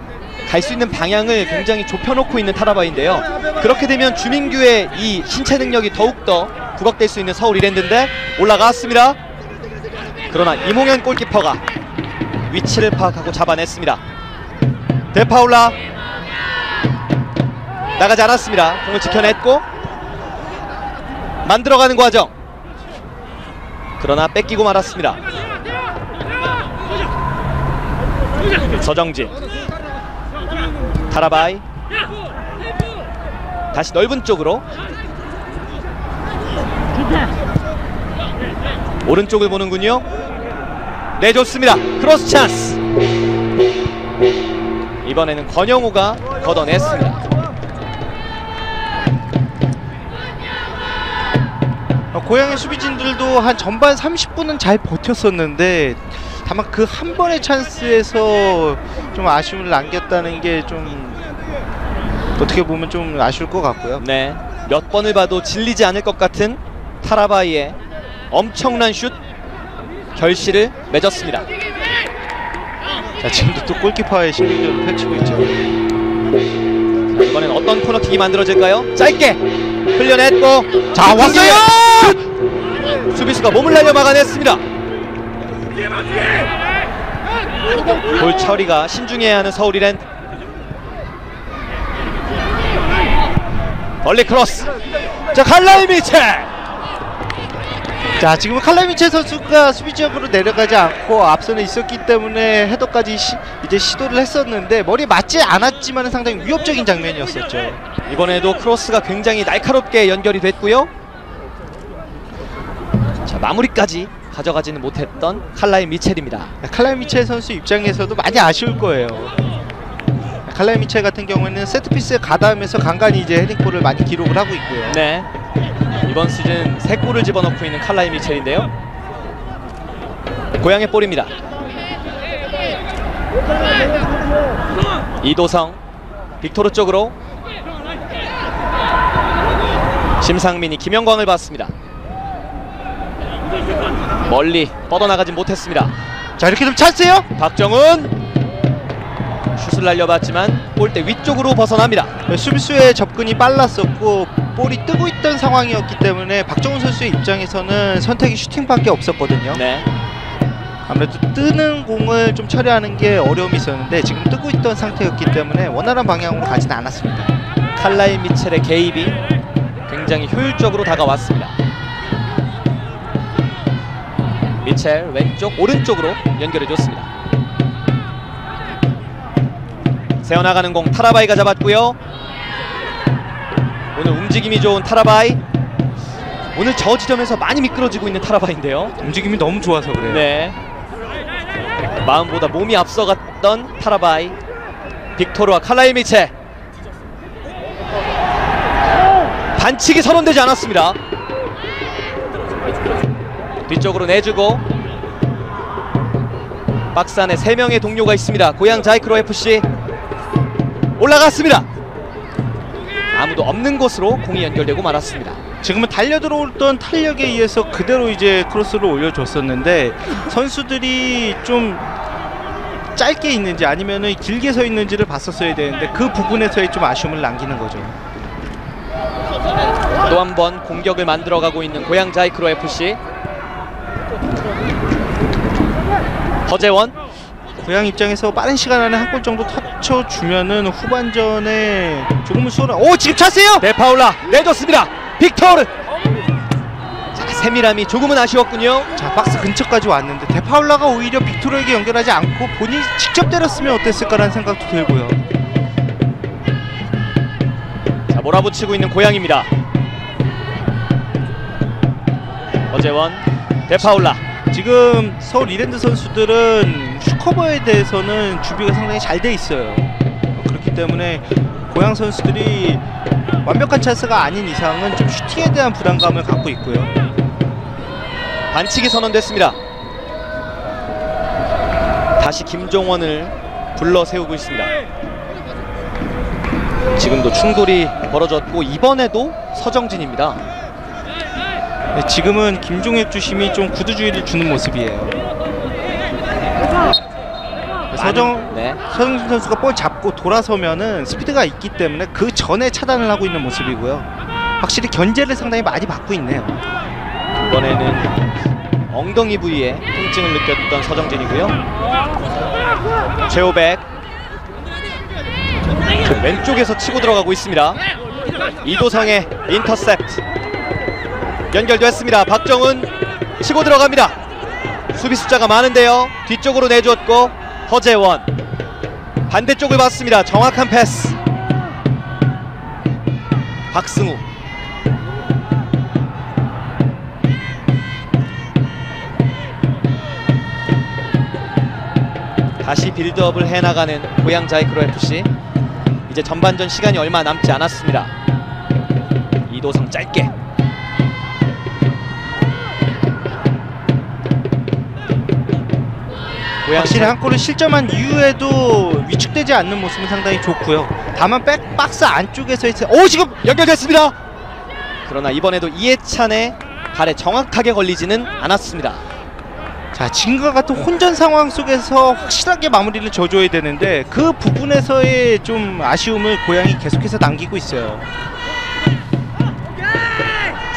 갈 수 있는 방향을 굉장히 좁혀놓고 있는 타라바이인데요. 그렇게 되면 주민규의 이 신체 능력이 더욱더 부각될 수 있는 서울 이랜드인데 올라갔습니다. 그러나 이몽현 골키퍼가 위치를 파악하고 잡아냈습니다. 데파울라 나가지 않았습니다. 공을 지켜냈고 만들어가는 과정, 그러나 뺏기고 말았습니다. 서정진, 타라바이 다시 넓은 쪽으로, 오른쪽을 보는군요. 내줬습니다. 크로스 찬스. 이번에는 권영우가 걷어냈습니다. 고향의 수비진들도 한 전반 30분은 잘 버텼었는데, 다만 그 한 번의 찬스에서 좀 아쉬움을 남겼다는 게 좀 어떻게 보면 좀 아쉬울 것 같고요. 네, 몇 번을 봐도 질리지 않을 것 같은 타라바이의 엄청난 슛, 결실을 맺었습니다. 자, 지금도 또 골키퍼의 신경전을 펼치고 있죠. 자, 이번엔 어떤 코너킥이 만들어질까요? 짧게 흘려냈고, 자, 왔어요! 수비수가 몸을 날려 막아냈습니다. 볼 처리가 신중해야 하는 서울 이랜드. 멀리 크로스. 자, 칼라이 미첼. 자, 지금은 칼라이 미첼 선수가 수비 지역으로 내려가지 않고 앞선에 있었기 때문에 헤더까지 이제 시도를 했었는데 머리에 맞지 않았지만 상당히 위협적인 장면이었었죠. 이번에도 크로스가 굉장히 날카롭게 연결이 됐고요. 자, 마무리까지 가져가지는 못했던 칼라이 미첼입니다. 칼라이 미첼 선수 입장에서도 많이 아쉬울 거예요. 칼라이 미첼 같은 경우에는 세트피스에 가담해서 간간히 이제 헤딩골을 많이 기록을 하고 있고요. 네, 이번 시즌 3골을 집어넣고 있는 칼라이 미첼인데요. 고향의 볼입니다. 이도성 빅토르 쪽으로, 심상민이 김영광을 봤습니다. 멀리 뻗어나가진 못했습니다. 자, 이렇게 되면 찬스예요. 박정훈 슛을 날려봤지만 골대 위쪽으로 벗어납니다. 수비수의 접근이 빨랐었고 볼이 뜨고 있던 상황이었기 때문에 박정훈 선수의 입장에서는 선택이 슈팅밖에 없었거든요. 네, 아무래도 뜨는 공을 좀 처리하는 게 어려움이 있었는데 지금 뜨고 있던 상태였기 때문에 원활한 방향으로 가지는 않았습니다. 칼라이 미첼의 개입이 굉장히 효율적으로 다가왔습니다. 미첼 왼쪽 오른쪽으로 연결해줬습니다. 세어나가는 공 타라바이가 잡았고요. 오늘 움직임이 좋은 타라바이. 오늘 저 지점에서 많이 미끄러지고 있는 타라바이인데요. 움직임이 너무 좋아서 그래요. 네, 마음보다 몸이 앞서갔던 타라바이. 빅토르와 칼라이 미첼, 반칙이 선언되지 않았습니다. 뒤쪽으로 내주고 박스 안에 3명의 동료가 있습니다. 고양 자이크로 FC 올라갔습니다. 아무도 없는 곳으로 공이 연결되고 말았습니다. 지금은 달려들어오던 탄력에 의해서 그대로 이제 크로스를 올려줬었는데 선수들이 좀 짧게 있는지 아니면은 길게 서 있는지를 봤었어야 되는데 그 부분에서의 좀 아쉬움을 남기는 거죠. 또 한 번 공격을 만들어가고 있는 고양 자이크로 FC. 허재원. 고양 입장에서 빠른 시간 안에 한 골 정도 터쳐주면은 후반전에 조금은 수월한. 오, 지금 찼어요. 데파울라 내줬습니다. 빅토르. 자, 세밀함이 조금은 아쉬웠군요. 자, 박스 근처까지 왔는데 데파울라가 오히려 빅토르에게 연결하지 않고 본인이 직접 때렸으면 어땠을까라는 생각도 들고요. 자, 몰아붙이고 있는 고양입니다. 허재원, 데파울라. 지금 서울 이랜드 선수들은 슈커버에 대해서는 주비가 상당히 잘 돼 있어요. 그렇기 때문에 고양 선수들이 완벽한 찬스가 아닌 이상은 좀 슈팅에 대한 부담감을 갖고 있고요. 반칙이 선언됐습니다. 다시 김종원을 불러 세우고 있습니다. 지금도 충돌이 벌어졌고 이번에도 서정진입니다. 네, 지금은 김종혁 주심이 좀 구두주의를 주는 모습이에요. 서정진 선수가 볼 잡고 돌아서면은 스피드가 있기 때문에 그 전에 차단을 하고 있는 모습이고요. 확실히 견제를 상당히 많이 받고 있네요. 이번에는 엉덩이 부위에 통증을 느꼈던 서정진이고요. 최호백 왼쪽에서 치고 들어가고 있습니다. 이도성의 인터셉트 연결됐습니다. 박정훈 치고 들어갑니다. 수비 숫자가 많은데요. 뒤쪽으로 내줬고 허재원 반대쪽을 봤습니다. 정확한 패스. 박승우 다시 빌드업을 해나가는 고양 자이크로 FC. 이제 전반전 시간이 얼마 남지 않았습니다. 이도성 짧게. 확실히 한 골을 실점한 이후에도 위축되지 않는 모습은 상당히 좋고요. 다만 박스 안쪽에서 지금 연결됐습니다. 그러나 이번에도 이해찬의 발에 정확하게 걸리지는 않았습니다. 자, 지금과 같은 혼전 상황 속에서 확실하게 마무리를 져줘야 되는데 그 부분에서의 좀 아쉬움을 고양이 계속해서 남기고 있어요.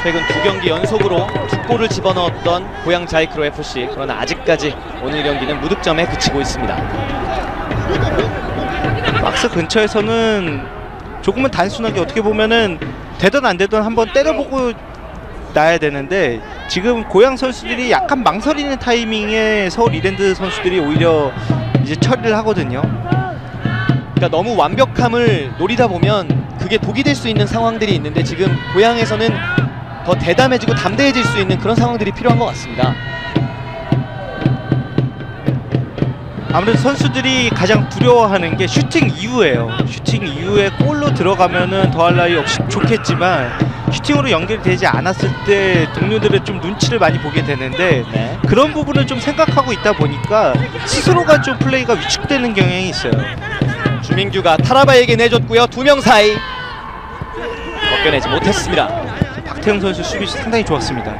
최근 2경기 연속으로 2골을 집어넣었던 고양 자이크로 FC. 그러나 아직까지 오늘 경기는 무득점에 그치고 있습니다. 박스 근처에서는 조금은 단순하게 어떻게 보면은 되던 안 되던 한번 때려보고 나야 되는데 지금 고양 선수들이 약간 망설이는 타이밍에 서울 이랜드 선수들이 오히려 이제 처리를 하거든요. 그러니까 너무 완벽함을 노리다 보면 그게 독이 될 수 있는 상황들이 있는데 지금 고양에서는 더 대담해지고 담대해질 수 있는 그런 상황들이 필요한 것 같습니다. 아무래도 선수들이 가장 두려워하는 게 슈팅 이후예요. 슈팅 이후에 골로 들어가면은 더할 나위 없이 좋겠지만 슈팅으로 연결되지 않았을 때 동료들의 좀 눈치를 많이 보게 되는데 그런 부분을 좀 생각하고 있다 보니까 스스로가 좀 플레이가 위축되는 경향이 있어요. 주민규가 타라바에게 내줬고요. 2명 사이 벗겨내지 못했습니다. 박태영 선수 수비 상당히 좋았습니다.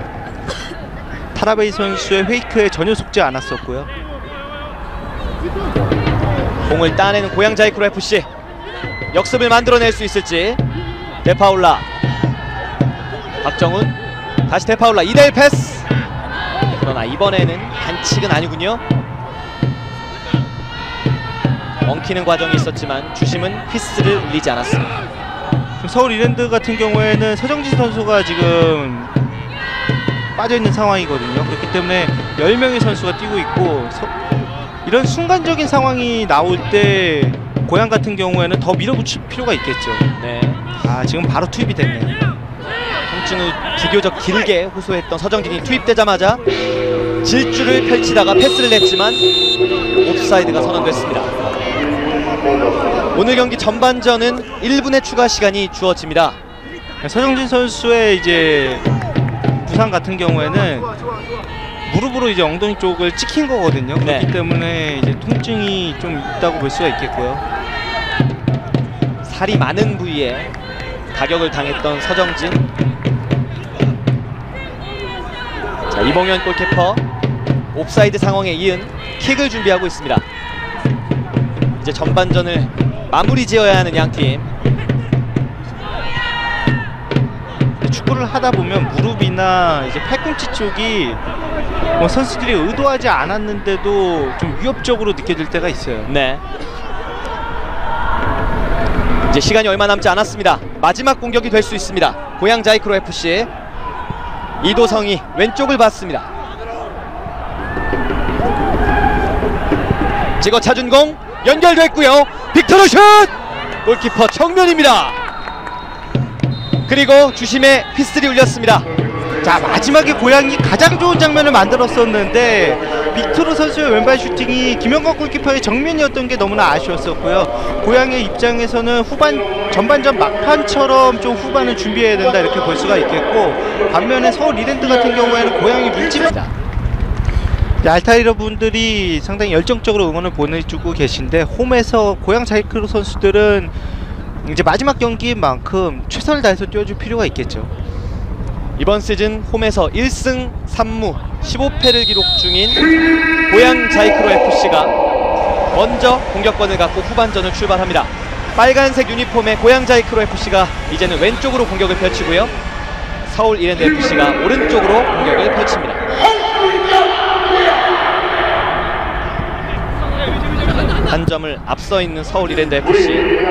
타라베이 선수의 페이크에 전혀 속지 않았었고요. 공을 따내는 고양 자이크로 FC. 역습을 만들어낼 수 있을지. 데파울라 박정훈 다시 데파울라 2대1 패스. 그러나 이번에는 반칙은 아니군요. 엉키는 과정이 있었지만 주심은 피스를 울리지 않았습니다. 서울 이랜드 같은 경우에는 서정진 선수가 지금 빠져있는 상황이거든요. 그렇기 때문에 10명의 선수가 뛰고 있고 이런 순간적인 상황이 나올 때 고양 같은 경우에는 더 밀어붙일 필요가 있겠죠. 네. 지금 바로 투입이 됐네요. 통증을 비교적 길게 호소했던 서정진이 투입되자마자 질주를 펼치다가 패스를 냈지만 옵사이드가 선언됐습니다. 오늘 경기 전반전은 1분의 추가 시간이 주어집니다. 서정진 선수의 이제 부상 같은 경우에는 무릎으로 이제 엉덩이 쪽을 찍힌 거거든요. 네. 그렇기 때문에 이제 통증이 좀 있다고 볼 수가 있겠고요. 살이 많은 부위에 타격을 당했던 서정진. 자, 이봉현 골키퍼 옵사이드 상황에 이은 킥을 준비하고 있습니다. 이제 전반전을 마무리 지어야 하는 양팀. 축구를 하다 보면 무릎이나 이제 팔꿈치 쪽이 뭐 선수들이 의도하지 않았는데도 좀 위협적으로 느껴질 때가 있어요. 네. 이제 시간이 얼마 남지 않았습니다. 마지막 공격이 될 수 있습니다. 고양 자이크로 FC. 이도성이 왼쪽을 봤습니다. 찍어 차준 공 연결됐고요. 빅토르 슛! 골키퍼 정면입니다. 그리고 주심의 휘슬이 울렸습니다. 자, 마지막에 고양이 가장 좋은 장면을 만들었었는데 빅토르 선수의 왼발 슈팅이 김영건 골키퍼의 정면이었던 게 너무나 아쉬웠었고요. 고양이 입장에서는 전반전 막판처럼 좀 후반을 준비해야 된다 이렇게 볼 수가 있겠고, 반면에 서울 이랜드 같은 경우에는 고양이 밀집입니다. 알타이러 분들이 상당히 열정적으로 응원을 보내주고 계신데, 홈에서 고양 자이크로 선수들은 이제 마지막 경기인 만큼 최선을 다해서 뛰어줄 필요가 있겠죠. 이번 시즌 홈에서 1승 3무 15패를 기록 중인 고양 자이크로 FC가 먼저 공격권을 갖고 후반전을 출발합니다. 빨간색 유니폼의 고양 자이크로 FC가 이제는 왼쪽으로 공격을 펼치고요. 서울 이랜드 FC가 오른쪽으로 공격을 펼칩니다. 한 점을 앞서 있는 서울 이랜드 FC.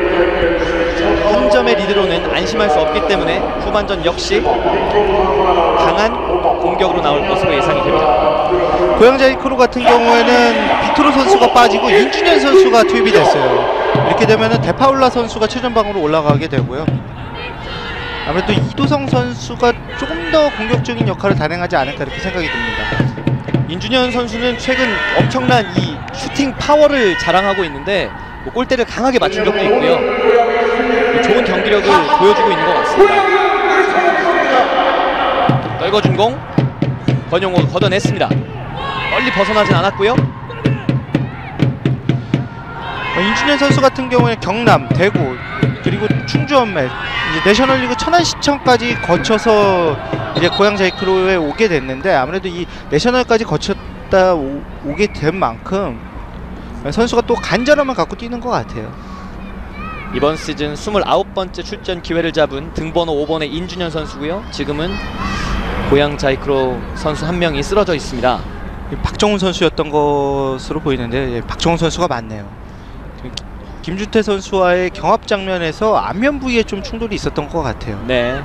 한 점의 리드로는 안심할 수 없기 때문에 후반전 역시 강한 공격으로 나올 것으로 예상이 됩니다. 고양 자이크로 같은 경우에는 빅토르 선수가 빠지고 윤준현 선수가 투입이 됐어요. 이렇게 되면은 데파울라 선수가 최전방으로 올라가게 되고요. 아무래도 이도성 선수가 조금 더 공격적인 역할을 단행하지 않을까 이렇게 생각이 듭니다. 인준현 선수는 최근 엄청난 이 슈팅 파워를 자랑하고 있는데 뭐 골대를 강하게 맞춘 적도 있고요. 좋은 경기력을 보여주고 있는 것 같습니다. 떨궈준 공 권용호가 걷어냈습니다. 멀리 벗어나진 않았고요. 인준현 선수 같은 경우에 경남, 대구, 그리고 충주 원멜, 이제 내셔널리그 천안시청까지 거쳐서 이제 고양 자이크로에 오게 됐는데, 아무래도 이 내셔널까지 거쳤다 오게 된 만큼 선수가 또 간절함을 갖고 뛰는 것 같아요. 이번 시즌 29번째 출전 기회를 잡은 등번호 5번의 인준현 선수고요. 지금은 고양 자이크로 선수 한 명이 쓰러져 있습니다. 박정훈 선수였던 것으로 보이는데, 박정훈 선수가 맞네요. 김준태 선수와의 경합 장면에서 안면 부위에 좀 충돌이 있었던 것 같아요. 네.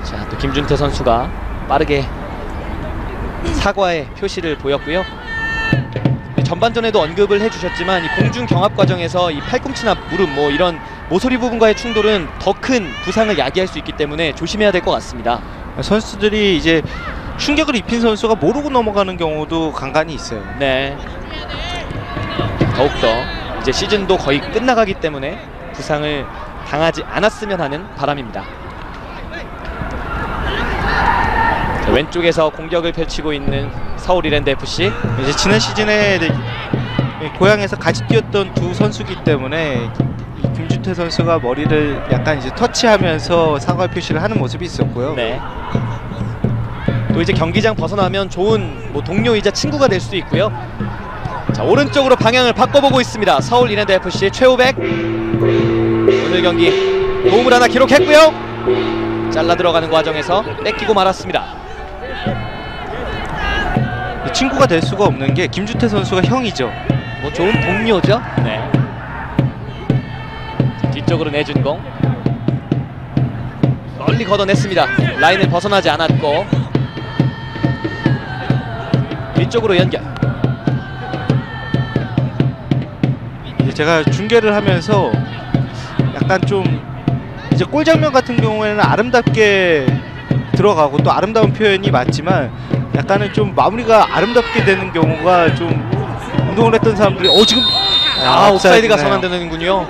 자, 또 김준태 선수가 빠르게 사과의 표시를 보였고요. 전반전에도 언급을 해주셨지만 이 공중 경합 과정에서 이 팔꿈치나 무릎 뭐 이런 모서리 부분과의 충돌은 더 큰 부상을 야기할 수 있기 때문에 조심해야 될 것 같습니다. 선수들이 이제 충격을 입힌 선수가 모르고 넘어가는 경우도 간간히 있어요. 네. 더욱더 이제 시즌도 거의 끝나가기 때문에 부상을 당하지 않았으면 하는 바람입니다. 자, 왼쪽에서 공격을 펼치고 있는 서울 이랜드 FC. 이제 지난 시즌에 고향에서 같이 뛰었던 두 선수기 때문에 김준태 선수가 머리를 약간 이제 터치하면서 사과 표시를 하는 모습이 있었고요. 네. 또 이제 경기장 벗어나면 좋은 뭐 동료이자 친구가 될 수도 있고요. 자, 오른쪽으로 방향을 바꿔보고 있습니다. 서울 이랜드 FC 최우백. 오늘 경기 도움을 하나 기록했고요. 잘라 들어가는 과정에서 뺏기고 말았습니다. 친구가 될 수가 없는 게 김준태 선수가 형이죠. 뭐 좋은 동료죠. 네. 자, 뒤쪽으로 내준 공 멀리 걷어냈습니다. 라인을 벗어나지 않았고 뒤쪽으로 연결. 제가 중계를 하면서 약간 좀 이제 골 장면 같은 경우에는 아름답게 들어가고 또 아름다운 표현이 맞지만, 약간은 좀 마무리가 아름답게 되는 경우가 좀 운동을 했던 사람들이 지금 옵사이드가 선언되는군요.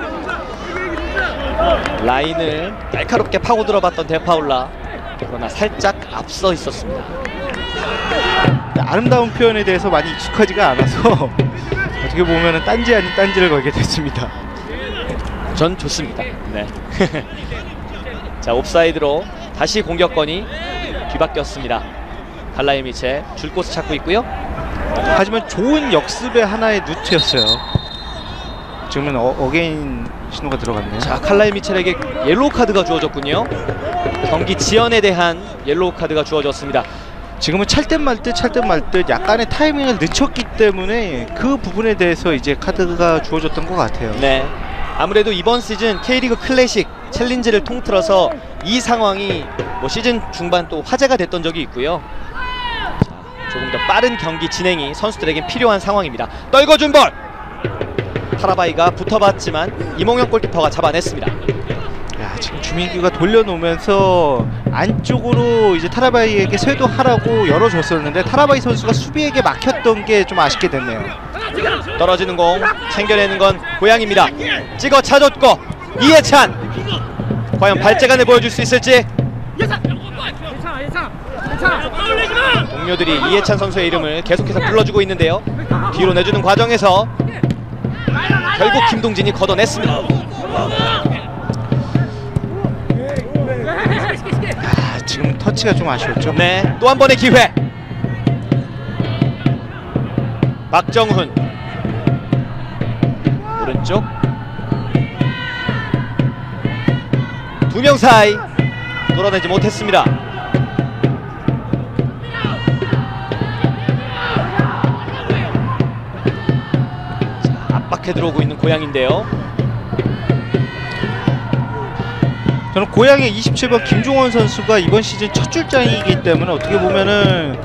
라인을 날카롭게 파고 들어봤던 데파울라, 그러나 살짝 앞서 있었습니다. 아름다운 표현에 대해서 많이 익숙하지가 않아서 어떻게 보면은 딴지 아닌 딴지를 걸게 됐습니다. 전 좋습니다. 네. 자, 옵사이드로 다시 공격권이 뒤바뀌었습니다. 칼라일 미첼 줄 곳을 찾고 있고요. 하지만 좋은 역습의 하나의 루트였어요. 지금은 어게인 신호가 들어갔네요. 자, 칼라일 미첼에게 옐로우 카드가 주어졌군요. 경기 지연에 대한 옐로우 카드가 주어졌습니다. 지금은 찰 듯 말 듯 약간의 타이밍을 늦췄기 때문에 그 부분에 대해서 이제 카드가 주어졌던 것 같아요. 네. 아무래도 이번 시즌 K리그 클래식 챌린지를 통틀어서 이 상황이 뭐 시즌 중반 또 화제가 됐던 적이 있고요. 자, 조금 더 빠른 경기 진행이 선수들에겐 필요한 상황입니다. 떨궈준 볼! 타라바이가 붙어봤지만 이몽혁 골키퍼가 잡아냈습니다. 야, 지금 주민규가 돌려놓으면서 안쪽으로 이제 타라바이에게 쇄도하라고 열어줬었는데 타라바이 선수가 수비에게 막혔던 게 좀 아쉽게 됐네요. 떨어지는 공 챙겨내는 건 고양입니다. 찍어 차줬고 이해찬 과연 발재간을 보여줄 수 있을지. 동료들이 이해찬 선수의 이름을 계속해서 불러주고 있는데요. 뒤로 내주는 과정에서 결국 김동진이 걷어냈습니다. 지금 터치가 좀 아쉬웠죠. 네, 또 한 번의 기회. 박정훈 오른쪽 두 명 사이 돌아내지 못했습니다. 자, 압박해 들어오고 있는 고양인데요. 저는 고양의 27번 김종원 선수가 이번 시즌 첫 출장이기 때문에 어떻게 보면은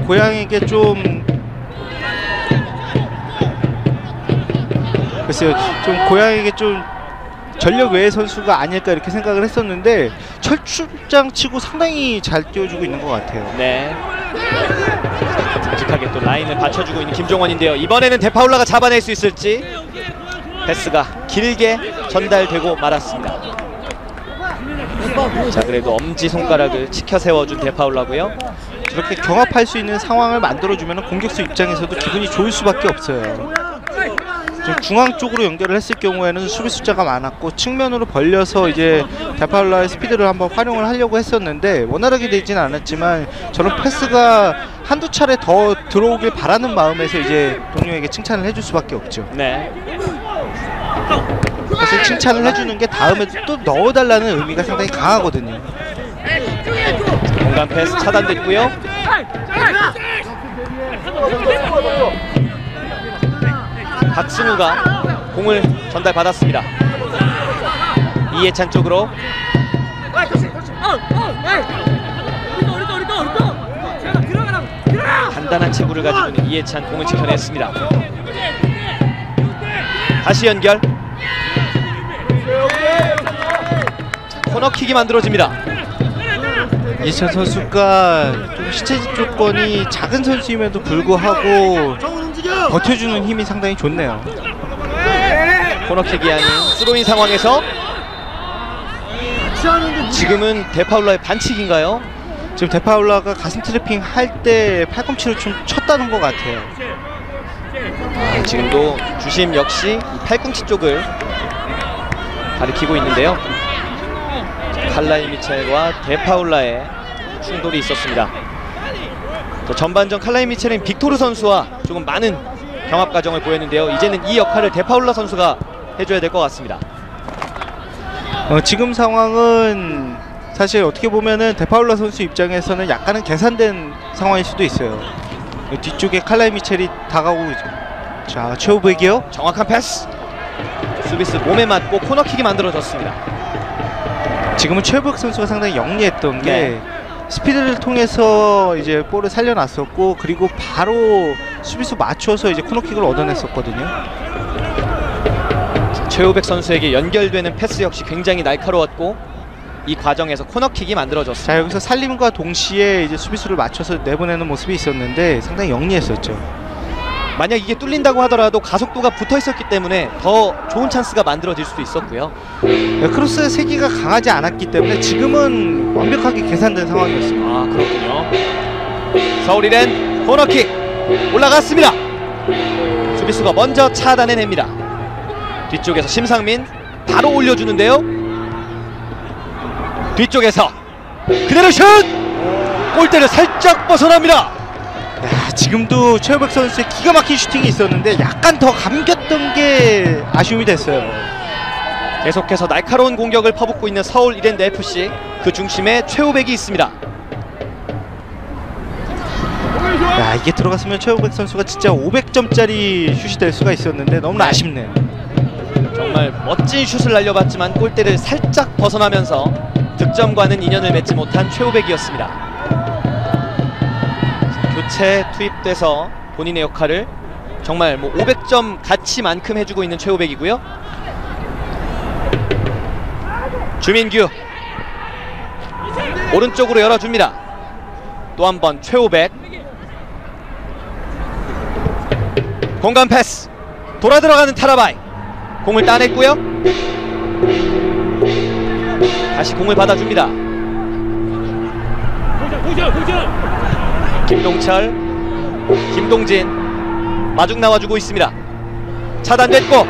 고양에게 좀 글쎄요, 좀 고양에게 좀 전력 외의 선수가 아닐까 이렇게 생각을 했었는데 첫 출장 치고 상당히 잘 뛰어주고 있는 것 같아요. 네. 듬직하게 또 라인을 받쳐주고 있는 김종원인데요. 이번에는 데파울라가 잡아낼 수 있을지. 패스가 길게 전달되고 말았습니다. 자, 그래도 엄지손가락을 치켜 세워준 데파울라고요. 저렇게 경합할 수 있는 상황을 만들어주면 공격수 입장에서도 기분이 좋을 수밖에 없어요. 좀 중앙 쪽으로 연결을 했을 경우에는 수비 숫자가 많았고 측면으로 벌려서 이제 데파울라의 스피드를 한번 활용을 하려고 했었는데 원활하게 되진 않았지만 저런 패스가 한두 차례 더 들어오길 바라는 마음에서 이제 동료에게 칭찬을 해줄 수밖에 없죠. 네. 사실 칭찬을 해주는 게 다음에 또 넣어달라는 의미가 상당히 강하거든요. 공간 패스 차단됐고요. 박승우가 공을 전달받았습니다. 이해찬 쪽으로 단단한 체구를 가지고 있는 이해찬 공을 지켜냈습니다. 다시 연결. 코너킥이 만들어집니다. 이해찬 선수가 좀 신체적 조건이 작은 선수임에도 불구하고 버텨주는 힘이 상당히 좋네요. 코너킥이 아닌 스로인 상황에서 지금은 데파울라의 반칙인가요? 지금 데파울라가 가슴 트래핑 할 때 팔꿈치를 좀 쳤다는 것 같아요. 지금도 주심 역시 이 팔꿈치 쪽을 가리키고 있는데요. 칼라일 미첼과 데파울라의 충돌이 있었습니다. 또 전반전 칼라일 미첼은 빅토르 선수와 조금 많은 경합 과정을 보였는데요. 이제는 이 역할을 데파울라 선수가 해줘야 될 것 같습니다. 지금 상황은 사실 어떻게 보면은 데파울라 선수 입장에서는 약간은 계산된 상황일 수도 있어요. 뒤쪽에 칼라일 미첼이 다가오고 있죠. 자, 최우백이요. 정확한 패스. 수비스 몸에 맞고 코너킥이 만들어졌습니다. 지금은 최우백 선수가 상당히 영리했던 게 네. 스피드를 통해서 이제 볼을 살려놨었고 그리고 바로 수비수 맞춰서 이제 코너킥을 얻어냈었거든요. 최우백 선수에게 연결되는 패스 역시 굉장히 날카로웠고 이 과정에서 코너킥이 만들어졌습니다. 자, 여기서 살림과 동시에 이제 수비수를 맞춰서 내보내는 모습이 있었는데 상당히 영리했었죠. 만약 이게 뚫린다고 하더라도 가속도가 붙어 있었기 때문에 더 좋은 찬스가 만들어질 수도 있었고요. 크로스의 세기가 강하지 않았기 때문에 지금은 완벽하게 계산된 상황이었습니다. 아, 그렇군요. 서울이랜 코너킥 올라갔습니다. 수비수가 먼저 차단해냅니다. 뒤쪽에서 심상민 바로 올려주는데요. 뒤쪽에서 그대로 슛! 골대를 살짝 벗어납니다. 야, 지금도 최우백 선수의 기가 막힌 슈팅이 있었는데 약간 더 감겼던 게 아쉬움이 됐어요. 계속해서 날카로운 공격을 퍼붓고 있는 서울 이랜드 FC, 그 중심에 최우백이 있습니다. 야, 이게 들어갔으면 최우백 선수가 진짜 500점짜리 슛이 될 수가 있었는데 너무나 아쉽네요. 정말 멋진 슛을 날려봤지만 골대를 살짝 벗어나면서 득점과는 인연을 맺지 못한 최우백이었습니다. 교체 투입돼서 본인의 역할을 정말 500점 가치만큼 해주고 있는 최우백이고요. 주민규 오른쪽으로 열어줍니다. 또 한 번 최우백 공간 패스 돌아 들어가는 타라바이 공을 따냈고요. 다시 공을 받아줍니다. 김동철, 김동진 마중 나와주고 있습니다. 차단됐고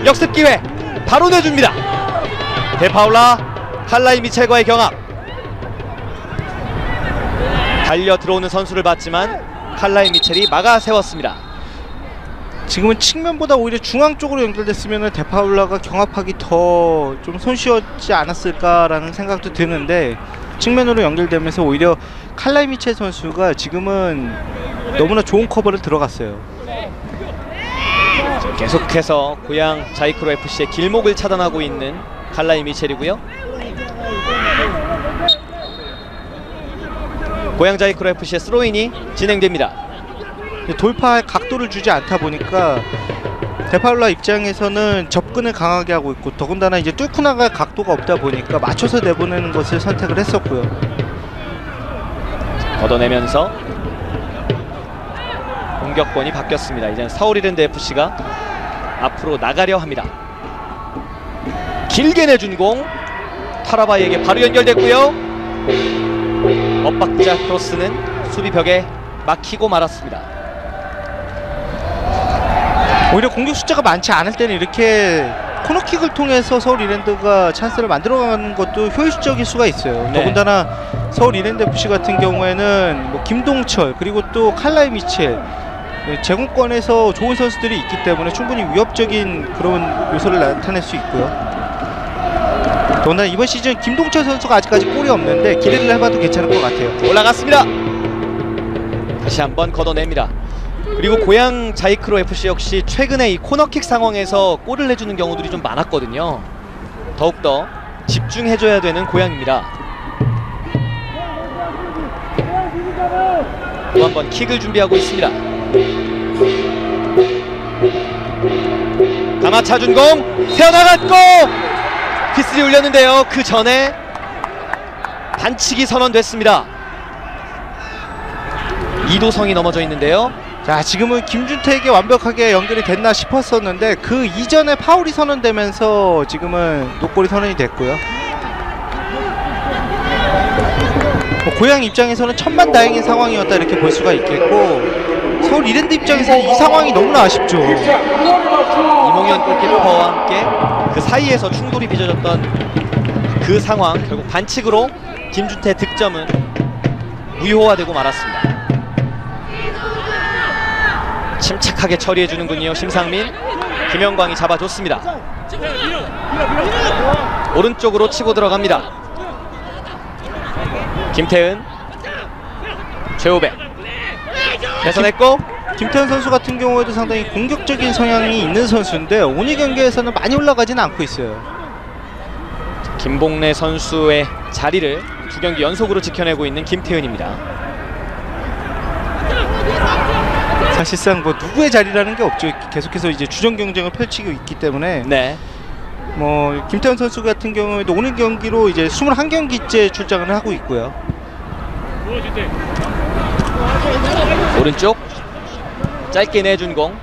역습 기회 바로 내줍니다. 데파울라 칼라이 미첼과의 경합. 달려 들어오는 선수를 봤지만 칼라이 미첼이 막아 세웠습니다. 지금은 측면보다 오히려 중앙 쪽으로 연결됐으면 데파울라가 경합하기 더 좀 손쉬웠지 않았을까라는 생각도 드는데 측면으로 연결되면서 오히려 칼라이 미첼 선수가 지금은 너무나 좋은 커버를 들어갔어요. 계속해서 고양 자이크로 FC의 길목을 차단하고 있는 칼라이 미첼이고요. 고양 자이크로 FC의 스로인이 진행됩니다. 돌파할 각도를 주지 않다 보니까 데파울라 입장에서는 접근을 강하게 하고 있고 더군다나 이제 뚫고 나갈 각도가 없다 보니까 맞춰서 내보내는 것을 선택을 했었고요. 걷어내면서 공격권이 바뀌었습니다. 이제는 서울 이랜드 FC가 앞으로 나가려 합니다. 길게 내준 공 타라바이에게 바로 연결됐고요. 엇박자 크로스는 수비벽에 막히고 말았습니다. 오히려 공격 숫자가 많지 않을 때는 이렇게 코너킥을 통해서 서울 이랜드가 찬스를 만들어가는 것도 효율적일 수가 있어요. 네. 더군다나 서울 이랜드 FC 같은 경우에는 뭐 김동철 그리고 또 칼라이 미첼 제공권에서 좋은 선수들이 있기 때문에 충분히 위협적인 그런 요소를 나타낼 수 있고요. 더군다나 이번 시즌 김동철 선수가 아직까지 골이 없는데 기대를 해봐도 괜찮을 것 같아요. 올라갔습니다. 다시 한번 걷어냅니다. 그리고 고양 자이크로 FC 역시 최근에 이 코너킥 상황에서 골을 내주는 경우들이 좀 많았거든요. 더욱더 집중해줘야 되는 고양입니다. 또 한 번 킥을 준비하고 있습니다. 감아 차준 공 새어나갔고 휘슬이 울렸는데요. 그 전에 반칙이 선언됐습니다. 이도성이 넘어져 있는데요. 자, 지금은 김준태에게 완벽하게 연결이 됐나 싶었었는데 그 이전에 파울이 선언되면서 지금은 노골이 선언이 됐고요. 고양 입장에서는 천만다행인 상황이었다 이렇게 볼 수가 있겠고 서울 이랜드 입장에서는 이 상황이 너무나 아쉽죠. 이몽현 골키퍼와 함께 그 사이에서 충돌이 빚어졌던 그 상황 결국 반칙으로 김준태 득점은 무효화되고 말았습니다. 침착하게 처리해주는군요. 심상민, 김영광이 잡아줬습니다. 오른쪽으로 치고 들어갑니다. 김태은, 최우백 개선했고 김태현 선수 같은 경우에도 상당히 공격적인 성향이 있는 선수인데 오늘 경기에서는 많이 올라가지는 않고 있어요. 김봉래 선수의 자리를 두 경기 연속으로 지켜내고 있는 김태은입니다. 사실상 뭐 누구의 자리라는 게 없죠. 계속해서 이제 주전 경쟁을 펼치고 있기 때문에 네. 뭐 김태현 선수 같은 경우에도 오늘 경기로 이제 21경기째 출장을 하고 있고요. 오른쪽 짧게 내준 공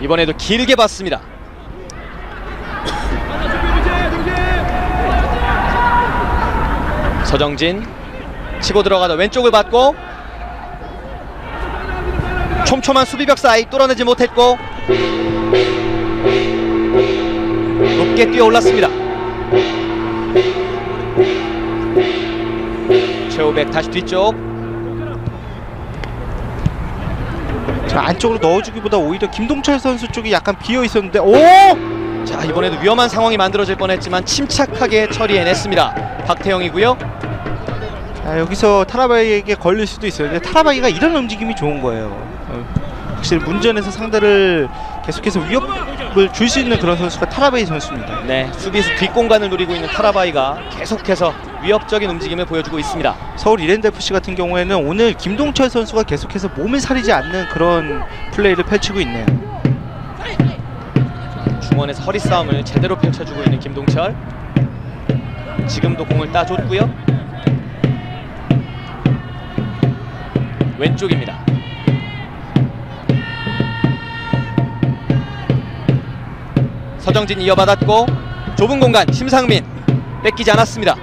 이번에도 길게 봤습니다. 서정진 치고 들어가다 왼쪽을 받고 촘촘한 수비벽 사이 뚫어내지 못했고 높게 뛰어 올랐습니다. 최우백 다시 뒤쪽. 자, 안쪽으로 넣어주기보다 오히려 김동철 선수 쪽이 약간 비어 있었는데, 오! 자, 이번에도 위험한 상황이 만들어질 뻔했지만 침착하게 처리해냈습니다. 박태영이고요. 자, 여기서 타라바이에게 걸릴 수도 있어요. 근데 타라바이가 이런 움직임이 좋은 거예요. 확실히 문전에서 상대를 계속해서 위협을 줄 수 있는 그런 선수가 타라바이 선수입니다. 네, 수비수 뒷공간을 노리고 있는 타라바이가 계속해서 위협적인 움직임을 보여주고 있습니다. 서울 이랜드FC 같은 경우에는 오늘 김동철 선수가 계속해서 몸을 사리지 않는 그런 플레이를 펼치고 있네요. 중원에서 허리 싸움을 제대로 펼쳐주고 있는 김동철. 지금도 공을 따줬고요. 왼쪽입니다. 서정진 이어받았고 좁은 공간 심상민 뺏기지 않았습니다.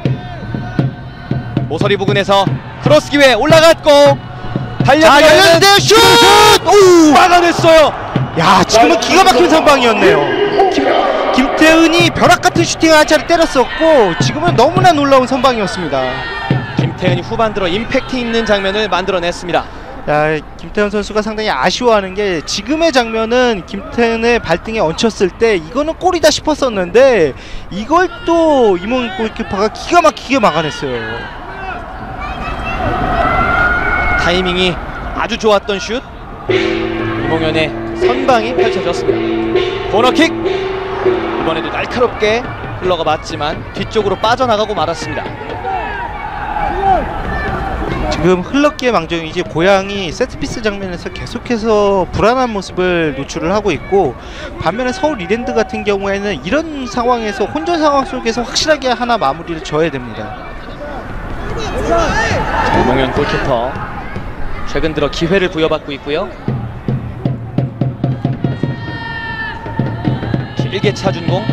모서리 부근에서 크로스 기회 올라갔고 열렸는데 슛! 오! 막아냈어요. 야, 지금은 기가 막힌 선방이었네요. 김태은이 벼락같은 슈팅을 한 차례 때렸었고 지금은 너무나 놀라운 선방이었습니다. 김태은이 후반 들어 임팩트 있는 장면을 만들어냈습니다. 야, 김태현 선수가 상당히 아쉬워하는 게 지금의 장면은 김태현의 발등에 얹혔을 때 이거는 골이다 싶었었는데 이걸 또 이몽 골키퍼가 기가 막히게 막아냈어요. 타이밍이 아주 좋았던 슛. 이몽현의 선방이 펼쳐졌습니다. 코너킥. 이번에도 날카롭게 흘러가 맞지만 뒤쪽으로 빠져나가고 말았습니다. 지금 흘렀기에 망정이지 고양이 세트피스 장면에서 계속해서 불안한 모습을 노출을 하고 있고, 반면에 서울 이랜드 같은 경우에는 이런 상황에서 혼전 상황 속에서 확실하게 하나 마무리를 져야 됩니다. 이몽현 골키퍼 최근 들어 기회를 부여받고 있고요. 길게 차준 공.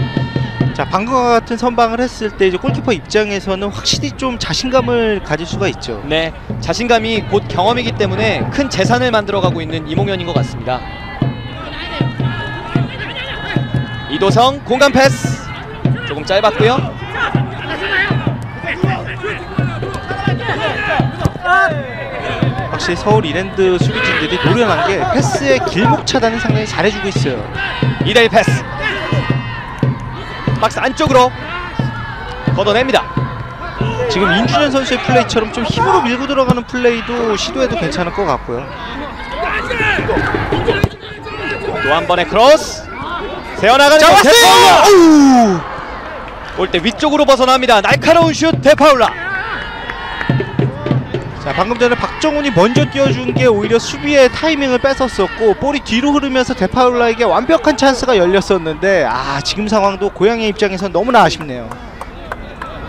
자, 방금과 같은 선방을 했을 때 이제 골키퍼 입장에서는 확실히 좀 자신감을 가질 수가 있죠. 네, 자신감이 곧 경험이기 때문에 큰 재산을 만들어가고 있는 이몽현인 것 같습니다. 이도성 공간 패스 조금 짧았고요. 확실히 서울 이랜드 수비진들이 노련한 게 패스의 길목 차단을 상당히 잘해주고 있어요. 2대1 패스. 박스 안쪽으로 걷어냅니다. 지금 인준현 선수의 플레이처럼 좀 힘으로 밀고 들어가는 플레이도 시도해도 괜찮을 것 같고요. 또 한 번의 크로스 세어나가는 왔어요! 골대 위쪽으로 벗어납니다. 날카로운 슛 데파울라. 자, 방금 전에 박정훈이 먼저 뛰어준 게 오히려 수비의 타이밍을 뺏었었고 볼이 뒤로 흐르면서 데파울라에게 완벽한 찬스가 열렸었는데, 지금 상황도 고양이 입장에선 너무나 아쉽네요.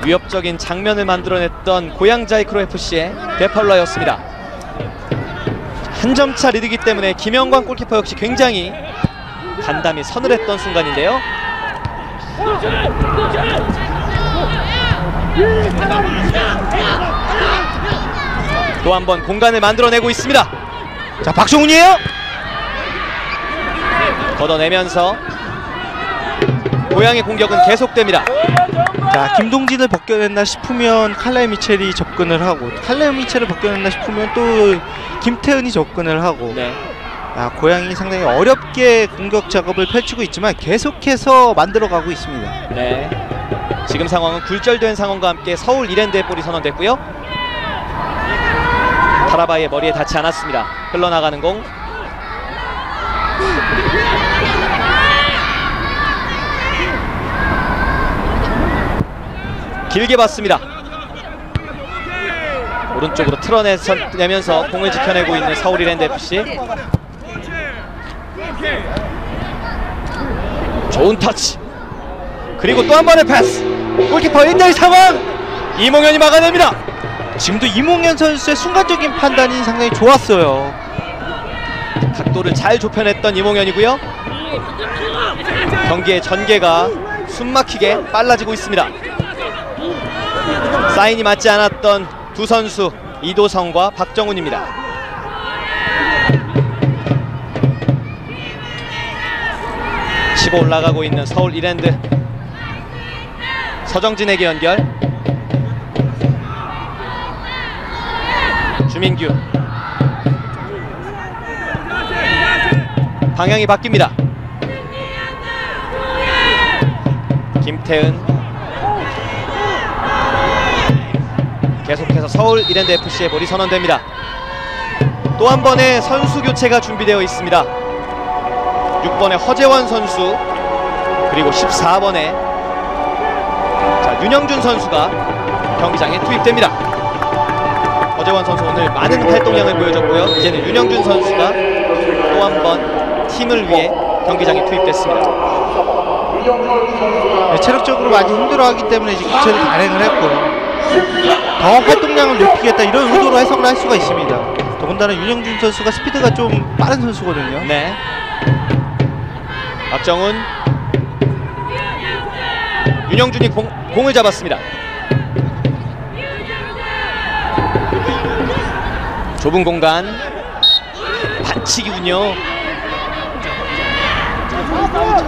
위협적인 장면을 만들어냈던 고양자이크로 FC의 데파울라였습니다. 한 점차 리드이기 때문에 김영광 골키퍼 역시 굉장히 간담이 서늘했던 순간인데요. 또 한 번 공간을 만들어내고 있습니다. 자, 박정훈이에요. 걷어내면서 고양이 공격은 계속됩니다. 자, 김동진을 벗겨냈나 싶으면 칼라이 미첼이 접근을 하고, 칼라이 미첼을 벗겨냈나 싶으면 또 김태은이 접근을 하고. 네. 고양이 상당히 어렵게 공격 작업을 펼치고 있지만 계속해서 만들어가고 있습니다. 네. 지금 상황은 굴절된 상황과 함께 서울 이랜드의 볼이 선언됐고요. 타라바이의 머리에 닿지 않았습니다. 흘러나가는 공. 길게 봤습니다. 오른쪽으로 틀어내면서 공을 지켜내고 있는 서울 이랜드 FC. 좋은 터치. 그리고 또 한 번의 패스. 골키퍼 1대1 상황. 이몽현이 막아냅니다. 지금도 이몽현 선수의 순간적인 판단이 상당히 좋았어요. 각도를 잘 좁혀냈던 이몽현이고요. 경기의 전개가 숨막히게 빨라지고 있습니다. 사인이 맞지 않았던 두 선수 이도성과 박정훈입니다. 치고 올라가고 있는 서울 이랜드. 서정진에게 연결. 주민규. 방향이 바뀝니다. 김태은. 계속해서 서울 이랜드 FC의 볼이 선언됩니다. 또 한 번의 선수 교체가 준비되어 있습니다. 6번의 허재원 선수, 그리고 14번의 윤영준 선수가 경기장에 투입됩니다. 허재원 선수 오늘 많은 활동량을 보여줬고요. 이제는 윤영준 선수가 또 한 번 팀을 위해 경기장에 투입됐습니다. 네, 체력적으로 많이 힘들어하기 때문에 지금 교체를 단행을 했고요. 더 활동량을 높이겠다 이런 의도로 해석을 할 수가 있습니다. 더군다나 윤영준 선수가 스피드가 좀 빠른 선수거든요. 네. 박정훈. 윤영준이 공을 잡았습니다. 좁은 공간. 반칙이군요.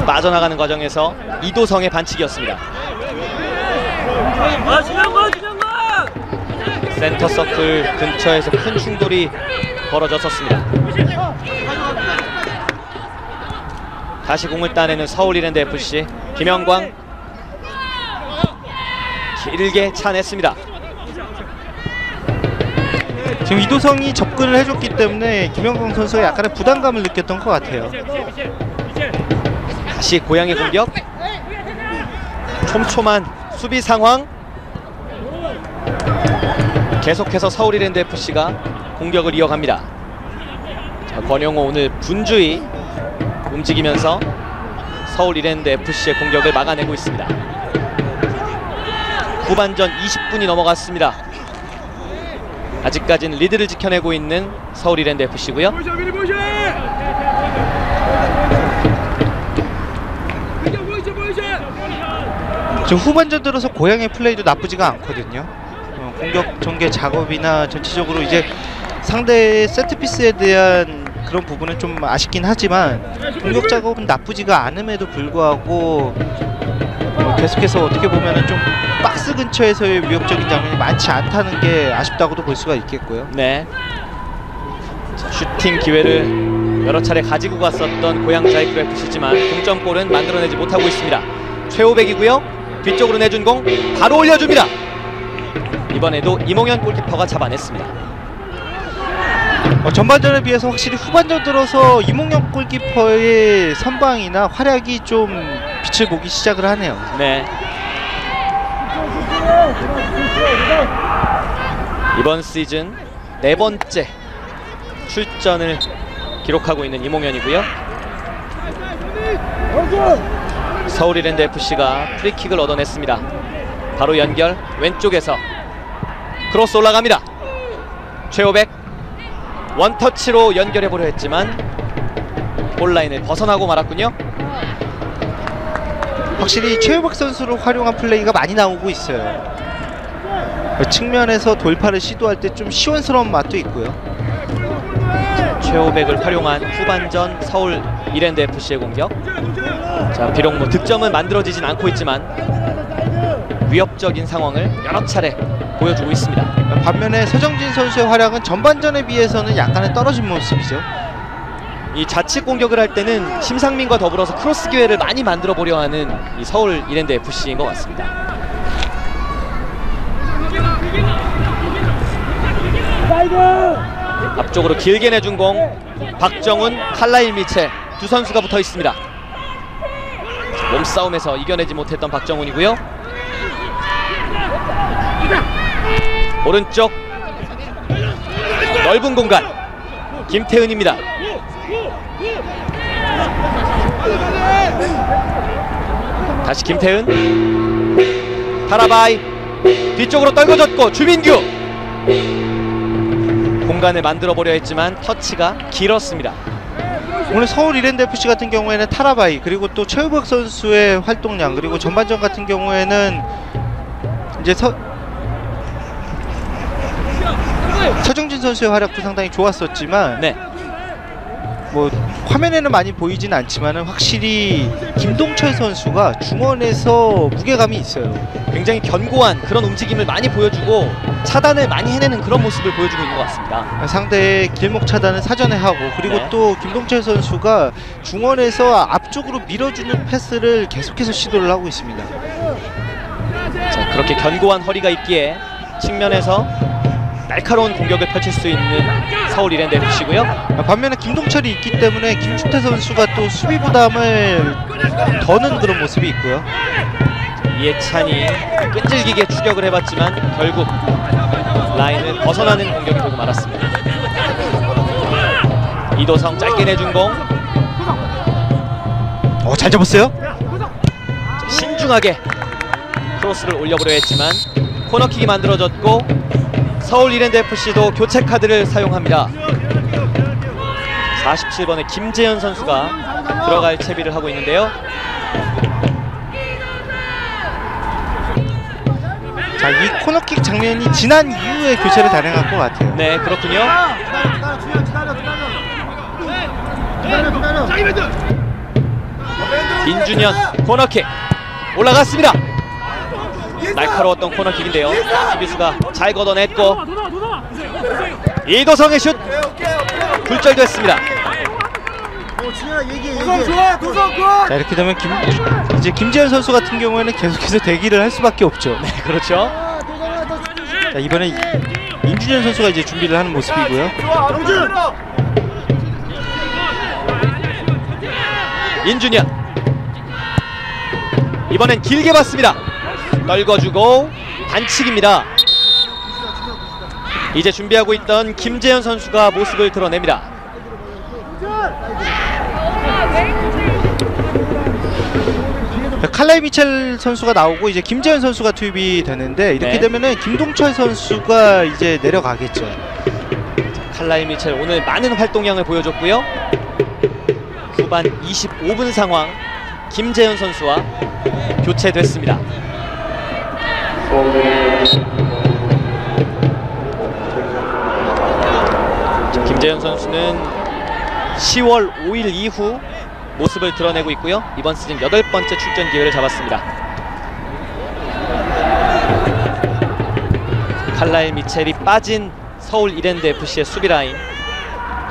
빠져나가는 과정에서 이도성의 반칙이었습니다. 센터 서클 근처에서 큰 충돌이 벌어졌었습니다. 다시 공을 따내는 서울 이랜드 FC. 김영광 길게 차냈습니다. 지금 이도성이 접근을 해줬기 때문에 김영광 선수가 약간의 부담감을 느꼈던 것 같아요. 다시 고양이 공격. 촘촘한 수비 상황. 계속해서 서울 이랜드 FC가 공격을 이어갑니다. 자, 권영호 오늘 분주히 움직이면서 서울 이랜드 FC의 공격을 막아내고 있습니다. 후반전 20분이 넘어갔습니다. 아직까지는 리드를 지켜내고 있는 서울 이랜드 FC고요. 지금 후반전 들어서 고양의 플레이도 나쁘지가 않거든요. 공격 전개 작업이나 전체적으로 이제 상대의 세트피스에 대한 그런 부분은 좀 아쉽긴 하지만 공격 작업은 나쁘지가 않음에도 불구하고 계속해서 어떻게 보면은 좀 박스 근처에서의 위협적인 장면이 많지 않다는 게 아쉽다고도 볼 수가 있겠고요. 네. 자, 슈팅 기회를 여러 차례 가지고 갔었던 고양 자이크로 FC지만 동점골은 만들어내지 못하고 있습니다. 최호백이고요. 뒤쪽으로 내준 공 바로 올려줍니다. 이번에도 이몽현 골키퍼가 잡아냈습니다. 전반전에 비해서 확실히 후반전 들어서 이몽현 골키퍼의 선방이나 활약이 좀 빛을 보기 시작을 하네요. 네. 이번 시즌 4번째 출전을 기록하고 있는 이몽현이고요. 서울 이랜드 FC가 프리킥을 얻어냈습니다. 바로 연결. 왼쪽에서 크로스 올라갑니다. 최호백 원터치로 연결해보려 했지만 골라인을 벗어나고 말았군요. 확실히 최호백 선수를 활용한 플레이가 많이 나오고 있어요. 측면에서 돌파를 시도할 때 좀 시원스러운 맛도 있고요. 최호백을 활용한 후반전 서울 이랜드 FC의 공격. 자, 비록 뭐 득점은 만들어지진 않고 있지만 위협적인 상황을 여러 차례 보여주고 있습니다. 반면에 서정진 선수의 활약은 전반전에 비해서는 약간의 떨어진 모습이죠. 이 자칫 공격을 할 때는 심상민과 더불어서 크로스 기회를 많이 만들어 보려 하는 이 서울 이랜드 FC인 것 같습니다. 앞쪽으로 길게 내준 공. 박정훈, 칼라일 미첼 두 선수가 붙어 있습니다. 몸싸움에서 이겨내지 못했던 박정훈이고요. 오른쪽 넓은 공간 김태은입니다. 다시 김태은. 타라바이 뒤쪽으로 떨궈졌고 주민규 공간을 만들어보려 했지만 터치가 길었습니다. 오늘 서울 이랜드 FC 같은 경우에는 타라바이 그리고 또 최우박 선수의 활동량 그리고 전반전 같은 경우에는 이제 최정진 선수의 활약도 상당히 좋았었지만 네. 뭐 화면에는 많이 보이진 않지만은 확실히 김동철 선수가 중원에서 무게감이 있어요. 굉장히 견고한 그런 움직임을 많이 보여주고 차단을 많이 해내는 그런 모습을 보여주고 있는 것 같습니다. 상대의 길목 차단을 사전에 하고, 그리고 네. 또 김동철 선수가 중원에서 앞쪽으로 밀어주는 패스를 계속해서 시도를 하고 있습니다. 자, 그렇게 견고한 허리가 있기에 측면에서 날카로운 공격을 펼칠 수 있는 서울 이랜드 FC고요. 반면에 김동철이 있기 때문에 김준태 선수가 또 수비 부담을 더는 그런 모습이 있고요. 이해찬이 끈질기게 추격을 해봤지만 결국 라인을 벗어나는 공격이 되고 말았습니다. 이도성 짧게 내준 공. 잘 잡았어요. 신중하게 크로스를 올려보려 했지만 코너킥이 만들어졌고 서울 이랜드 FC도 교체 카드를 사용합니다. 47번의 김재현 선수가 들어갈 채비를 하고 있는데요. 자, 이 코너킥 장면이 지난 이후에 교체를 단행할 것 같아요. 네, 그렇군요. 인준현 코너킥 올라갔습니다. 날카로웠던 코너킥인데요. 수비수가 잘 걷어냈고 이도성의 슛 굴절됐습니다. 자, 이렇게 되면 이제 김재현 선수 같은 경우에는 계속해서 대기를 할 수밖에 없죠. 네, 그렇죠. 자, 이번에 인준현 선수가 이제 준비를 하는 모습이고요. 인준현 이번엔 길게 봤습니다. 떨궈주고 반칙입니다. 이제 준비하고 있던 김재현 선수가 모습을 드러냅니다. 칼라이 미첼 선수가 나오고 이제 김재현 선수가 투입이 되는데, 이렇게 네. 되면은 김동철 선수가 이제 내려가겠죠. 칼라이 미첼 오늘 많은 활동량을 보여줬고요. 후반 25분 상황 김재현 선수와 교체됐습니다. 김재현 선수는 10월 5일 이후 모습을 드러내고 있고요. 이번 시즌 8번째 출전 기회를 잡았습니다. 칼라일 미첼이 빠진 서울 이랜드 FC의 수비 라인.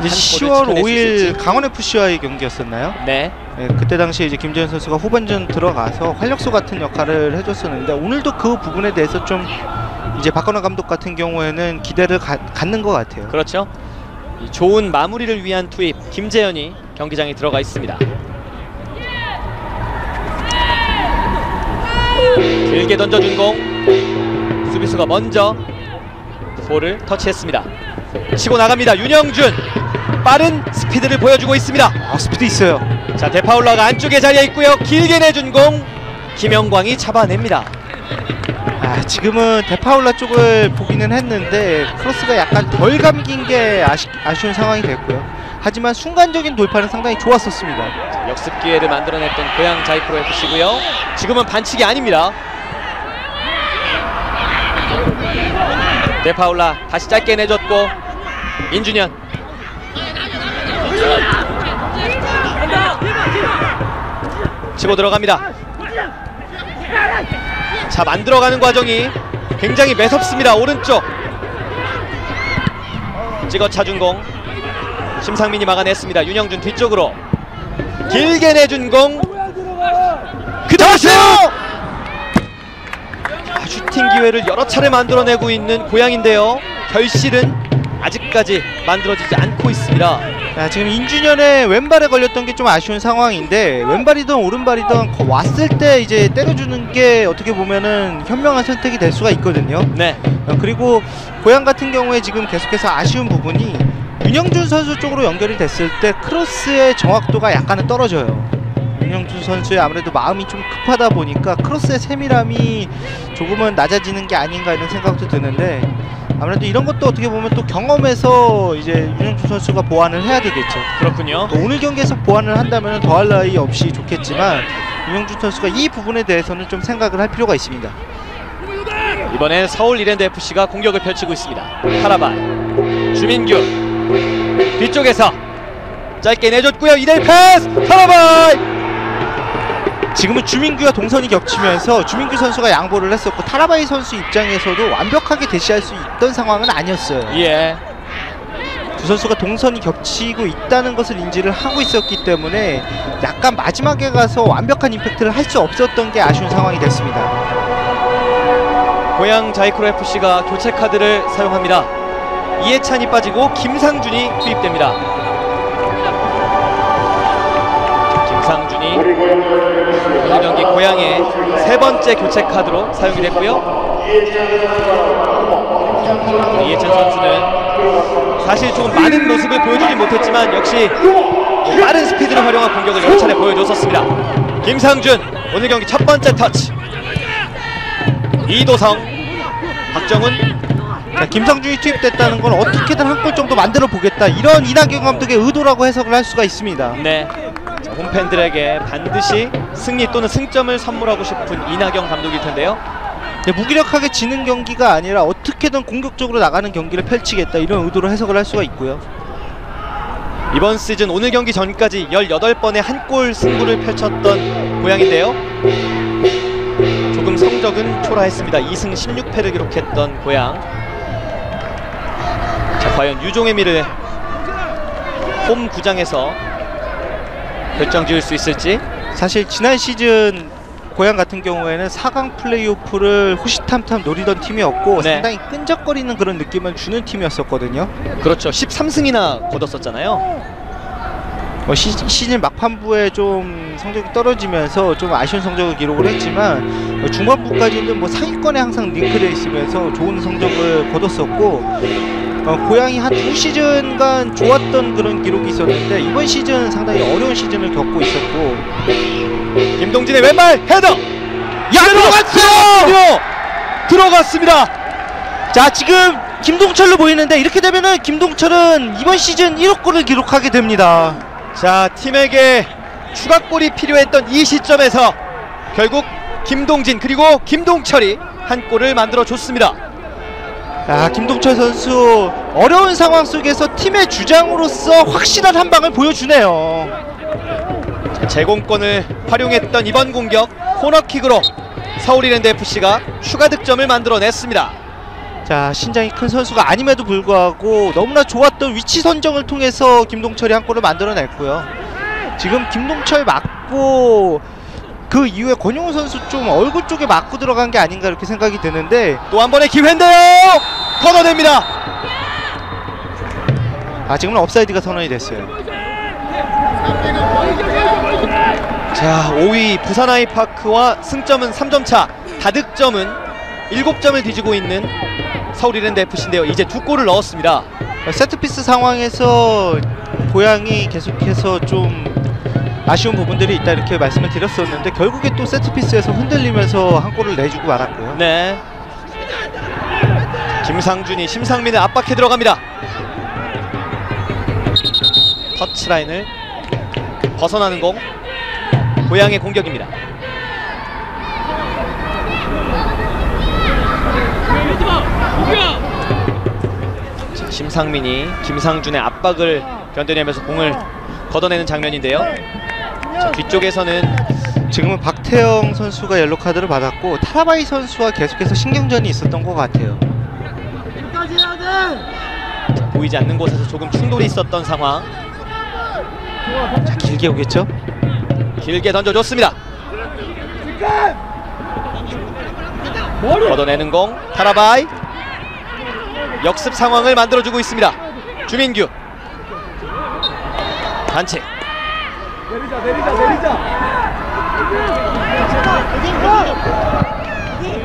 이제 10월 5일 강원 FC와의 경기였었나요? 네. 네, 그때 당시에 이제 김재현 선수가 후반전 들어가서 활력소 같은 역할을 해줬었는데, 오늘도 그 부분에 대해서 좀 이제 박건호 감독 같은 경우에는 기대를 갖는 것 같아요. 그렇죠. 이 좋은 마무리를 위한 투입 김재현이 경기장에 들어가 있습니다. 길게 던져준 공, 수비수가 먼저 볼을 터치했습니다. 치고 나갑니다. 윤영준 빠른 스피드를 보여주고 있습니다. 스피드 있어요. 자, 데파울라가 안쪽에 자리에 있고요. 길게 내준 공 김영광이 잡아냅니다. 지금은 데파울라 쪽을 보기는 했는데 크로스가 약간 덜 감긴 게 아쉬운 상황이 됐고요. 하지만 순간적인 돌파는 상당히 좋았었습니다. 자, 역습 기회를 만들어냈던 고양 자이프로 FC고요. 지금은 반칙이 아닙니다. 데파울라 다시 짧게 내줬고 인준현 치고 들어갑니다. 자, 만들어가는 과정이 굉장히 매섭습니다. 오른쪽 찍어 차준 공 심상민이 막아냈습니다. 윤영준 뒤쪽으로 길게 내준 공 그다시 슈팅 기회를 여러 차례 만들어내고 있는 고양인데요. 결실은 아직까지 만들어지지 않고 있습니다. 지금 인준현의 왼발에 걸렸던 게 좀 아쉬운 상황인데, 왼발이든 오른발이든 왔을 때 이제 때려주는 게 어떻게 보면은 현명한 선택이 될 수가 있거든요. 네. 그리고 고양 같은 경우에 지금 계속해서 아쉬운 부분이 윤영준 선수 쪽으로 연결이 됐을 때 크로스의 정확도가 약간은 떨어져요. 윤영준 선수의 아무래도 마음이 좀 급하다 보니까 크로스의 세밀함이 조금은 낮아지는 게 아닌가 이런 생각도 드는데, 아무래도 이런 것도 어떻게 보면 또 경험에서 이제 윤영준 선수가 보완을 해야 되겠죠. 그렇군요. 또 오늘 경기에서 보완을 한다면 더할 나위 없이 좋겠지만, 윤영준 선수가 이 부분에 대해서는 좀 생각을 할 필요가 있습니다. 이번엔 서울 이랜드FC가 공격을 펼치고 있습니다. 타라발, 주민규 뒤쪽에서 짧게 내줬고요. 2대1 패스! 타라발! 지금은 주민규와 동선이 겹치면서 주민규 선수가 양보를 했었고 타라바이 선수 입장에서도 완벽하게 대시할 수 있던 상황은 아니었어요. 예. 두 선수가 동선이 겹치고 있다는 것을 인지를 하고 있었기 때문에 약간 마지막에 가서 완벽한 임팩트를 할 수 없었던 게 아쉬운 상황이 됐습니다. 고양 자이크로FC가 교체 카드를 사용합니다. 이해찬이 빠지고 김상준이 투입됩니다. 김상준이 오늘 경기 고양의 세 번째 교체 카드로 사용이 됐고요. 이해찬 선수는 사실 좀 많은 모습을 보여주지 못했지만 역시 빠른 스피드를 활용한 공격을 여러 차례 보여줬었습니다. 김상준 오늘 경기 첫 번째 터치. 이도성, 박정훈. 자, 김상준이 투입됐다는 건 어떻게든 한 골 정도 만들어 보겠다, 이런 이낙연 감독의 의도라고 해석을 할 수가 있습니다. 네. 자, 홈팬들에게 반드시 승리 또는 승점을 선물하고 싶은 이낙연 감독일 텐데요. 네, 무기력하게 지는 경기가 아니라 어떻게든 공격적으로 나가는 경기를 펼치겠다, 이런 의도로 해석을 할 수가 있고요. 이번 시즌 오늘 경기 전까지 18번의 한 골 승부를 펼쳤던 고양인데요. 조금 성적은 초라했습니다. 2승 16패를 기록했던 고양. 자, 과연 유종의미를 홈 구장에서 결정지을 수 있을지. 사실 지난 시즌 고양 같은 경우에는 4강 플레이오프를 호시탐탐 노리던 팀이었고 네. 상당히 끈적거리는 그런 느낌을 주는 팀이었었거든요. 그렇죠. 13승이나 거뒀었잖아요. 시즌 막판부에 좀 성적이 떨어지면서 좀 아쉬운 성적을 기록을 했지만 중반부까지는 뭐 상위권에 항상 링크되어 있으면서 좋은 성적을 거뒀었고 고양이 한 2시즌간 좋았던 그런 기록이 있었는데 이번 시즌은 상당히 어려운 시즌을 겪고 있었고. 김동진의 왼발 헤더! 야, 들어갔어요! 들어갔습니다! 자, 지금 김동철로 보이는데 이렇게 되면은 김동철은 이번 시즌 1억 골을 기록하게 됩니다. 자, 팀에게 추가골이 필요했던 이 시점에서 결국 김동진 그리고 김동철이 한 골을 만들어 줬습니다. 자, 김동철 선수 어려운 상황 속에서 팀의 주장으로서 확실한 한 방을 보여주네요. 자, 제공권을 활용했던 이번 공격 코너킥으로 서울이랜드FC가 추가 득점을 만들어냈습니다. 자, 신장이 큰 선수가 아님에도 불구하고 너무나 좋았던 위치 선정을 통해서 김동철이 한 골을 만들어냈고요. 지금 김동철 맞고 그 이후에 권용훈 선수 좀 얼굴 쪽에 맞고 들어간 게 아닌가 이렇게 생각이 드는데 또 한 번의 기회인데요! 걷어냅니다. 지금은 업사이드가 선언이 됐어요. 자, 5위 부산 아이파크와 승점은 3점 차, 다득점은 7점을 뒤지고 있는 서울이랜드FC인데요. 이제 2골을 넣었습니다. 세트피스 상황에서 고양이 계속해서 좀 아쉬운 부분들이 있다 이렇게 말씀을 드렸었는데 결국에 또 세트피스에서 흔들리면서 한 골을 내주고 말았고요. 네. 김상준이 심상민을 압박해 들어갑니다. 터치라인을 벗어나는 공. 고양의 공격입니다. 자, 심상민이 김상준의 압박을 견뎌내면서 공을 걷어내는 장면인데요. 자, 뒤쪽에서는 지금은 박태영 선수가 옐로 카드를 받았고 타라바이 선수와 계속해서 신경전이 있었던 것 같아요. 자, 보이지 않는 곳에서 조금 충돌이 있었던 상황. 자, 길게 오겠죠? 길게 던져줬습니다. 걷어내는 공 타라바이. 역습 상황을 만들어주고 있습니다. 주민규 반칙.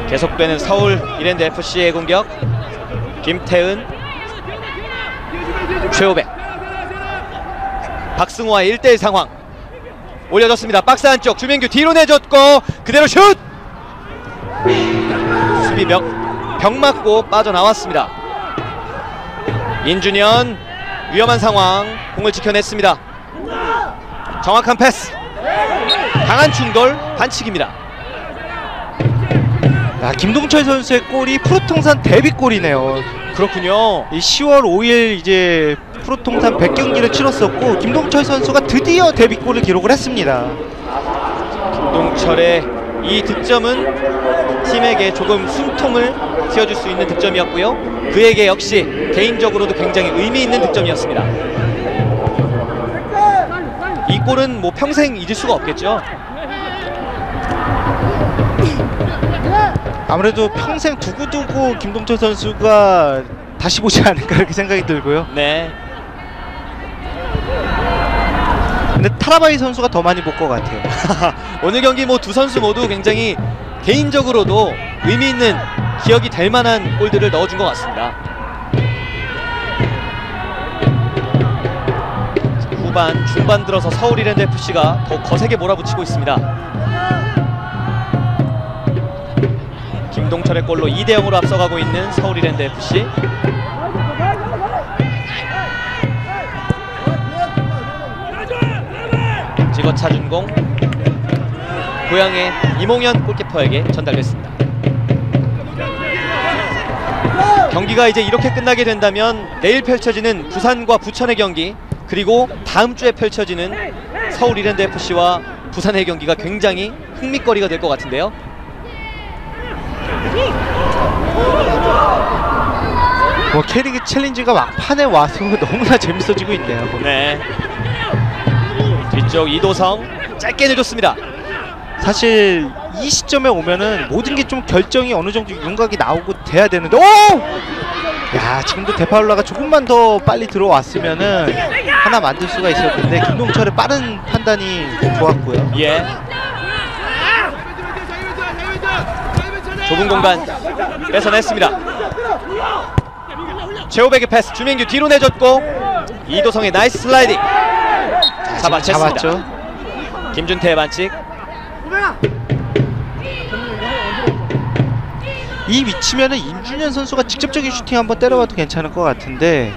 계속되는 서울 이랜드FC의 공격. 김태은, 최호백, 박승호와의 1대1 상황. 올려줬습니다. 박스 안쪽 주민규 뒤로 내줬고 그대로 슛! 수비 벽 맞고 빠져나왔습니다. 인준현 위험한 상황. 공을 지켜냈습니다. 정확한 패스. 강한 충돌 반칙입니다. 김동철 선수의 골이 프로통산 데뷔골이네요. 그렇군요. 이 10월 5일 이제 프로통산 100경기를 치렀었고 김동철 선수가 드디어 데뷔골을 기록을 했습니다. 김동철의 이 득점은 팀에게 조금 숨통을 틔워줄 수 있는 득점이었고요. 그에게 역시 개인적으로도 굉장히 의미 있는 득점이었습니다. 이 골은 뭐 평생 잊을 수가 없겠죠. 아무래도 평생 두고두고 김동철 선수가 다시 보지 않을까 이렇게 생각이 들고요. 네. 근데 타라바이 선수가 더 많이 볼 것 같아요. 오늘 경기 뭐 두 선수 모두 굉장히 개인적으로도 의미 있는 기억이 될 만한 골들을 넣어준 것 같습니다. 후반, 중반 들어서 서울 이랜드 FC가 더 거세게 몰아붙이고 있습니다. 김동철의 골로 2대0으로 앞서가고 있는 서울 이랜드 FC. 찍어 차준 공 고향의 이몽현 골키퍼에게 전달됐습니다. 경기가 이제 이렇게 끝나게 된다면 내일 펼쳐지는 부산과 부천의 경기, 그리고 다음 주에 펼쳐지는 서울 이랜드 FC와 부산의 경기가 굉장히 흥미거리가 될 것 같은데요. 뭐 K리그 챌린지가 막판에 와서 너무나 재밌어지고 있네요. 네. 뒤쪽 이도성 짧게 내줬습니다. 사실 이 시점에 오면은 모든 게 좀 결정이 어느 정도 윤곽이 나오고 돼야 되는데, 오! 야, 지금도 데파울라가 조금만 더 빨리 들어왔으면은 하나 만들 수가 있었는데 김동철의 빠른 판단이 좋았고요. 예. 좁은 공간 뺏어냈습니다. 최호백의 패스, 주민규 뒤로 내줬고 이도성의 나이스 슬라이딩. 잡았죠. 김준태의 반칙. 이 위치면은 임준현 선수가 직접적인 슈팅 한번 때려봐도 괜찮을 것 같은데,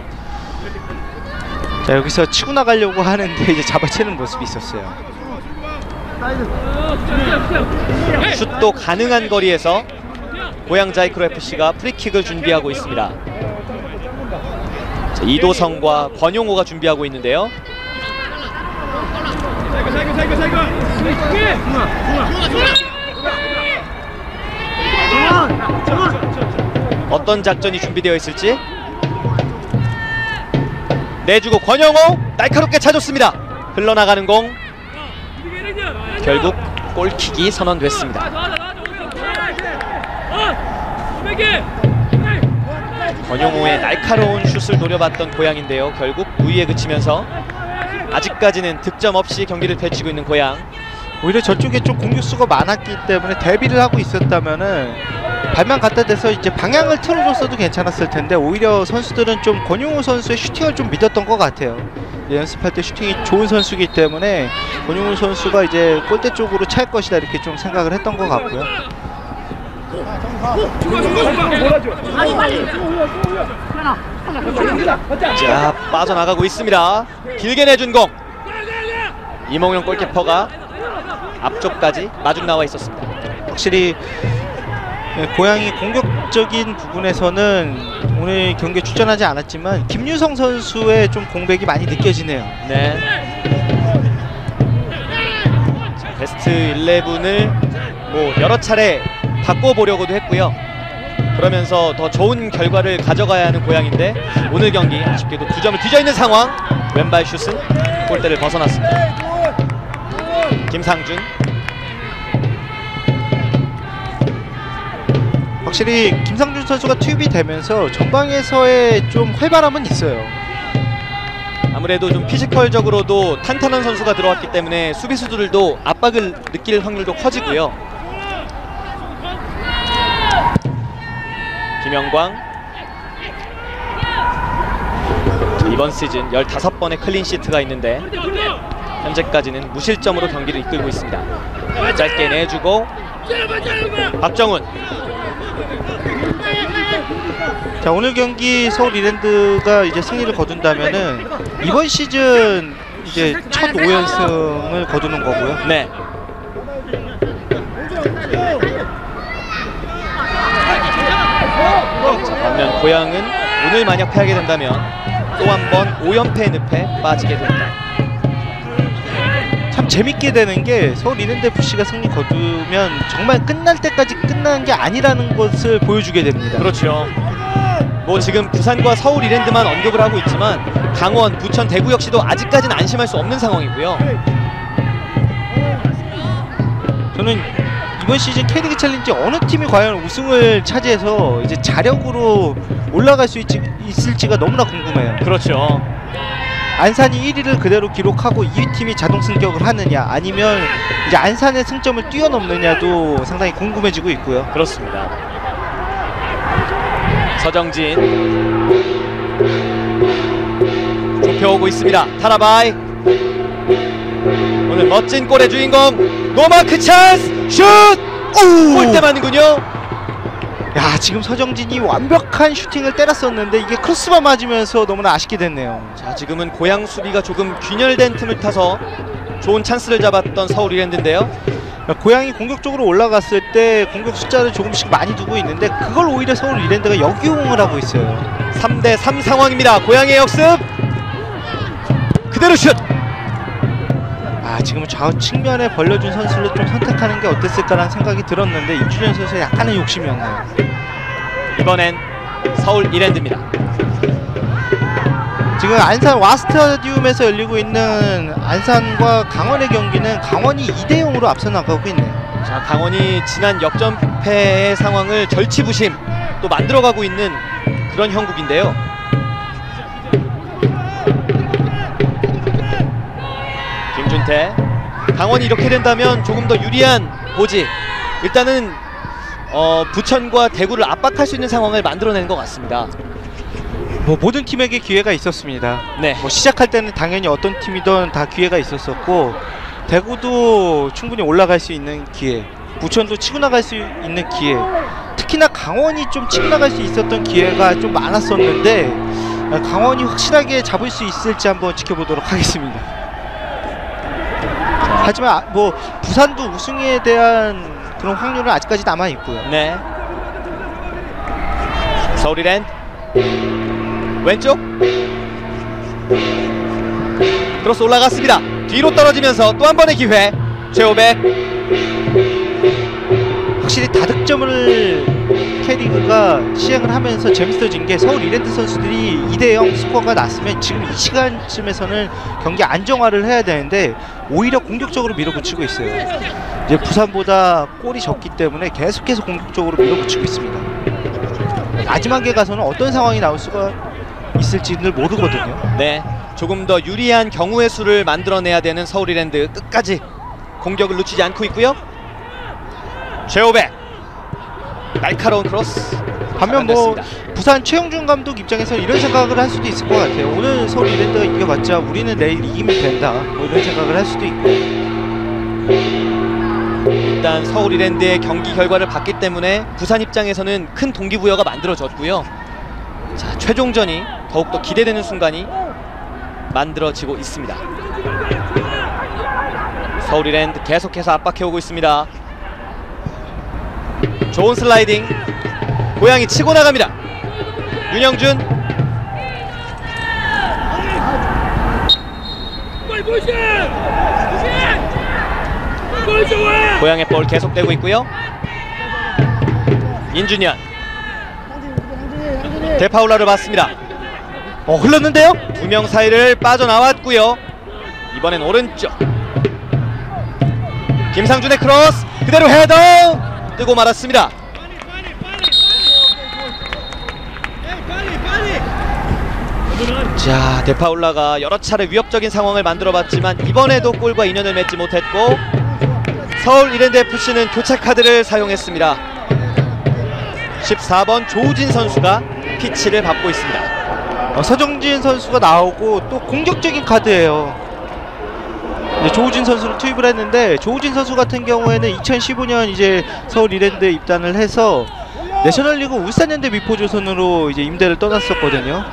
자, 여기서 치고 나가려고 하는데 이제 잡아채는 모습이 있었어요. 슛도 가능한 거리에서 고양 자이크로 FC가 프리킥을 준비하고 있습니다. 자, 이도성과 권용호가 준비하고 있는데요. 어떤 작전이 준비되어 있을지. 내주고 권영호 날카롭게 차줬습니다. 흘러나가는 공, 결국 골킥이 선언됐습니다. 권영호의 날카로운 슛을 노려봤던 고양인데요, 결국 무위에 그치면서 아직까지는 득점 없이 경기를 펼치고 있는 고양. 오히려 저쪽에 좀 공격수가 많았기 때문에 대비를 하고 있었다면은 발만 갖다 대서 이제 방향을 틀어줬어도 괜찮았을 텐데, 오히려 선수들은 좀 권용호 선수의 슈팅을 좀 믿었던 것 같아요. 연습할 때 슈팅이 좋은 선수이기 때문에 권용호 선수가 이제 골대 쪽으로 찰 것이다 이렇게 좀 생각을 했던 것 같고요. 자, 빠져나가고 있습니다. 길게 내준 공, 이몽현 골키퍼가 앞쪽까지 마중 나와 있었습니다. 확실히 고양이 공격적인 부분에서는 오늘 경기에 출전하지 않았지만 김유성 선수의 좀 공백이 많이 느껴지네요. 네. 자, 베스트 11을 뭐 여러 차례 바꿔보려고도 했고요. 그러면서 더 좋은 결과를 가져가야 하는 고양인데, 오늘 경기 아쉽게도 2점을 뒤져있는 상황. 왼발 슛은 골대를 벗어났습니다. 김상준. 확실히 김상준 선수가 투입이 되면서 전방에서의 좀 활발함은 있어요. 아무래도 좀 피지컬적으로도 탄탄한 선수가 들어왔기 때문에 수비수들도 압박을 느낄 확률도 커지고요. 김영광, 이번 시즌 15번의 클린시트가 있는데 현재까지는 무실점으로 경기를 이끌고 있습니다. 짧게 내주고 박정훈. 자, 오늘 경기 서울 이랜드가 이제 승리를 거둔다면은 이번 시즌 이제 첫 5연승을 거두는 거고요. 네. 자, 반면 고양은 오늘 만약 패하게 된다면 또 한 번 5연패 늪에 빠지게 됩니다. 참 재밌게 되는 게 서울 이랜드FC가 승리 거두면 정말 끝날 때까지 끝나는 게 아니라는 것을 보여주게 됩니다. 그렇죠. 뭐 지금 부산과 서울 이랜드만 언급을 하고 있지만 강원, 부천, 대구 역시도 아직까지는 안심할 수 없는 상황이고요. 저는 이번 시즌 K리그 챌린지 어느 팀이 과연 우승을 차지해서 이제 자력으로 올라갈 수 있을지가 너무나 궁금해요. 그렇죠. 안산이 1위를 그대로 기록하고 2위 팀이 자동 승격을 하느냐, 아니면 이제 안산의 승점을 뛰어넘느냐도 상당히 궁금해지고 있고요. 그렇습니다. 서정진 좁혀오고 있습니다. 타라바이 오늘 멋진 골의 주인공. 노마크 찬스 슛! 골대 맞는군요. 야, 지금 서정진이 완벽한 슈팅을 때렸었는데 이게 크로스바 맞으면서 너무나 아쉽게 됐네요. 자, 지금은 고양 수비가 조금 균열된 틈을 타서 좋은 찬스를 잡았던 서울 이랜드인데요. 고양이 공격적으로 올라갔을 때 공격 숫자를 조금씩 많이 두고 있는데 그걸 오히려 서울 이랜드가 역이용을 하고 있어요. 3대3 상황입니다. 고양이의 역습 그대로 슛! 아, 지금은 좌우 측면에 벌려준 선수를 좀 선택하는 게 어땠을까라는 생각이 들었는데 임준현 선수의 약간의 욕심이었네요. 이번엔 서울 이랜드입니다. 지금 안산 와스타디움에서 열리고 있는 안산과 강원의 경기는 강원이 2대0으로 앞서 나가고 있네요. 자, 강원이 지난 역전패의 상황을 절치부심 또 만들어가고 있는 그런 형국인데요. 김준태, 강원이 이렇게 된다면 조금 더 유리한 보지. 일단은 부천과 대구를 압박할 수 있는 상황을 만들어내는 것 같습니다. 뭐 모든 팀에게 기회가 있었습니다. 네. 뭐 시작할 때는 당연히 어떤 팀이든 다 기회가 있었었고, 대구도 충분히 올라갈 수 있는 기회, 부천도 치고 나갈 수 있는 기회, 특히나 강원이 좀 치고 나갈 수 있었던 기회가 좀 많았었는데 강원이 확실하게 잡을 수 있을지 한번 지켜보도록 하겠습니다. 하지만 뭐 부산도 우승에 대한 그런 확률은 아직까지 남아 있고요. 네. 서울 이랜드 왼쪽 크로스 올라갔습니다. 뒤로 떨어지면서 또 한 번의 기회. 최호백. 확실히 다득점을 K리그가 시행을 하면서 재밌어진 게 서울 이랜드 선수들이 2대0 스코어가 났으면 지금 이 시간쯤에서는 경기 안정화를 해야 되는데 오히려 공격적으로 밀어붙이고 있어요. 이제 부산보다 골이 적기 때문에 계속해서 공격적으로 밀어붙이고 있습니다. 마지막에 가서는 어떤 상황이 나올 수가 있을지는 모르거든요. 네, 조금 더 유리한 경우의 수를 만들어내야 되는 서울 이랜드. 끝까지 공격을 놓치지 않고 있고요. 최호백 날카로운 크로스. 반면 뭐 부산 최용준 감독 입장에서 이런 생각을 할 수도 있을 것 같아요. 오늘 서울 이랜드가 이겨봤자 우리는 내일 이기면 된다, 뭐 이런 생각을 할 수도 있고. 일단 서울 이랜드의 경기 결과를 봤기 때문에 부산 입장에서는 큰 동기부여가 만들어졌고요. 자, 최종전이 더욱더 기대되는 순간이 만들어지고 있습니다. 서울 이랜드 계속해서 압박해오고 있습니다. 좋은 슬라이딩. 고양이 치고 나갑니다. 윤영준. 고양의 볼 계속되고 있고요. 인준현. 데파울라를 봤습니다. 흘렀는데요? 두 명 사이를 빠져나왔고요. 이번엔 오른쪽. 김상준의 크로스 그대로 헤더 뜨고 말았습니다. 자, 데파울라가 여러 차례 위협적인 상황을 만들어봤지만 이번에도 골과 인연을 맺지 못했고 서울 이랜드 FC는 교체 카드를 사용했습니다. 14번 조우진 선수가 피치를 밟고 있습니다. 서정진 선수가 나오고 또 공격적인 카드예요. 조우진 선수를 투입을 했는데, 조우진 선수 같은 경우에는 2015년 이제 서울 이랜드 입단을 해서 내셔널리그 울산현대 미포조선으로 이제 임대를 떠났었거든요.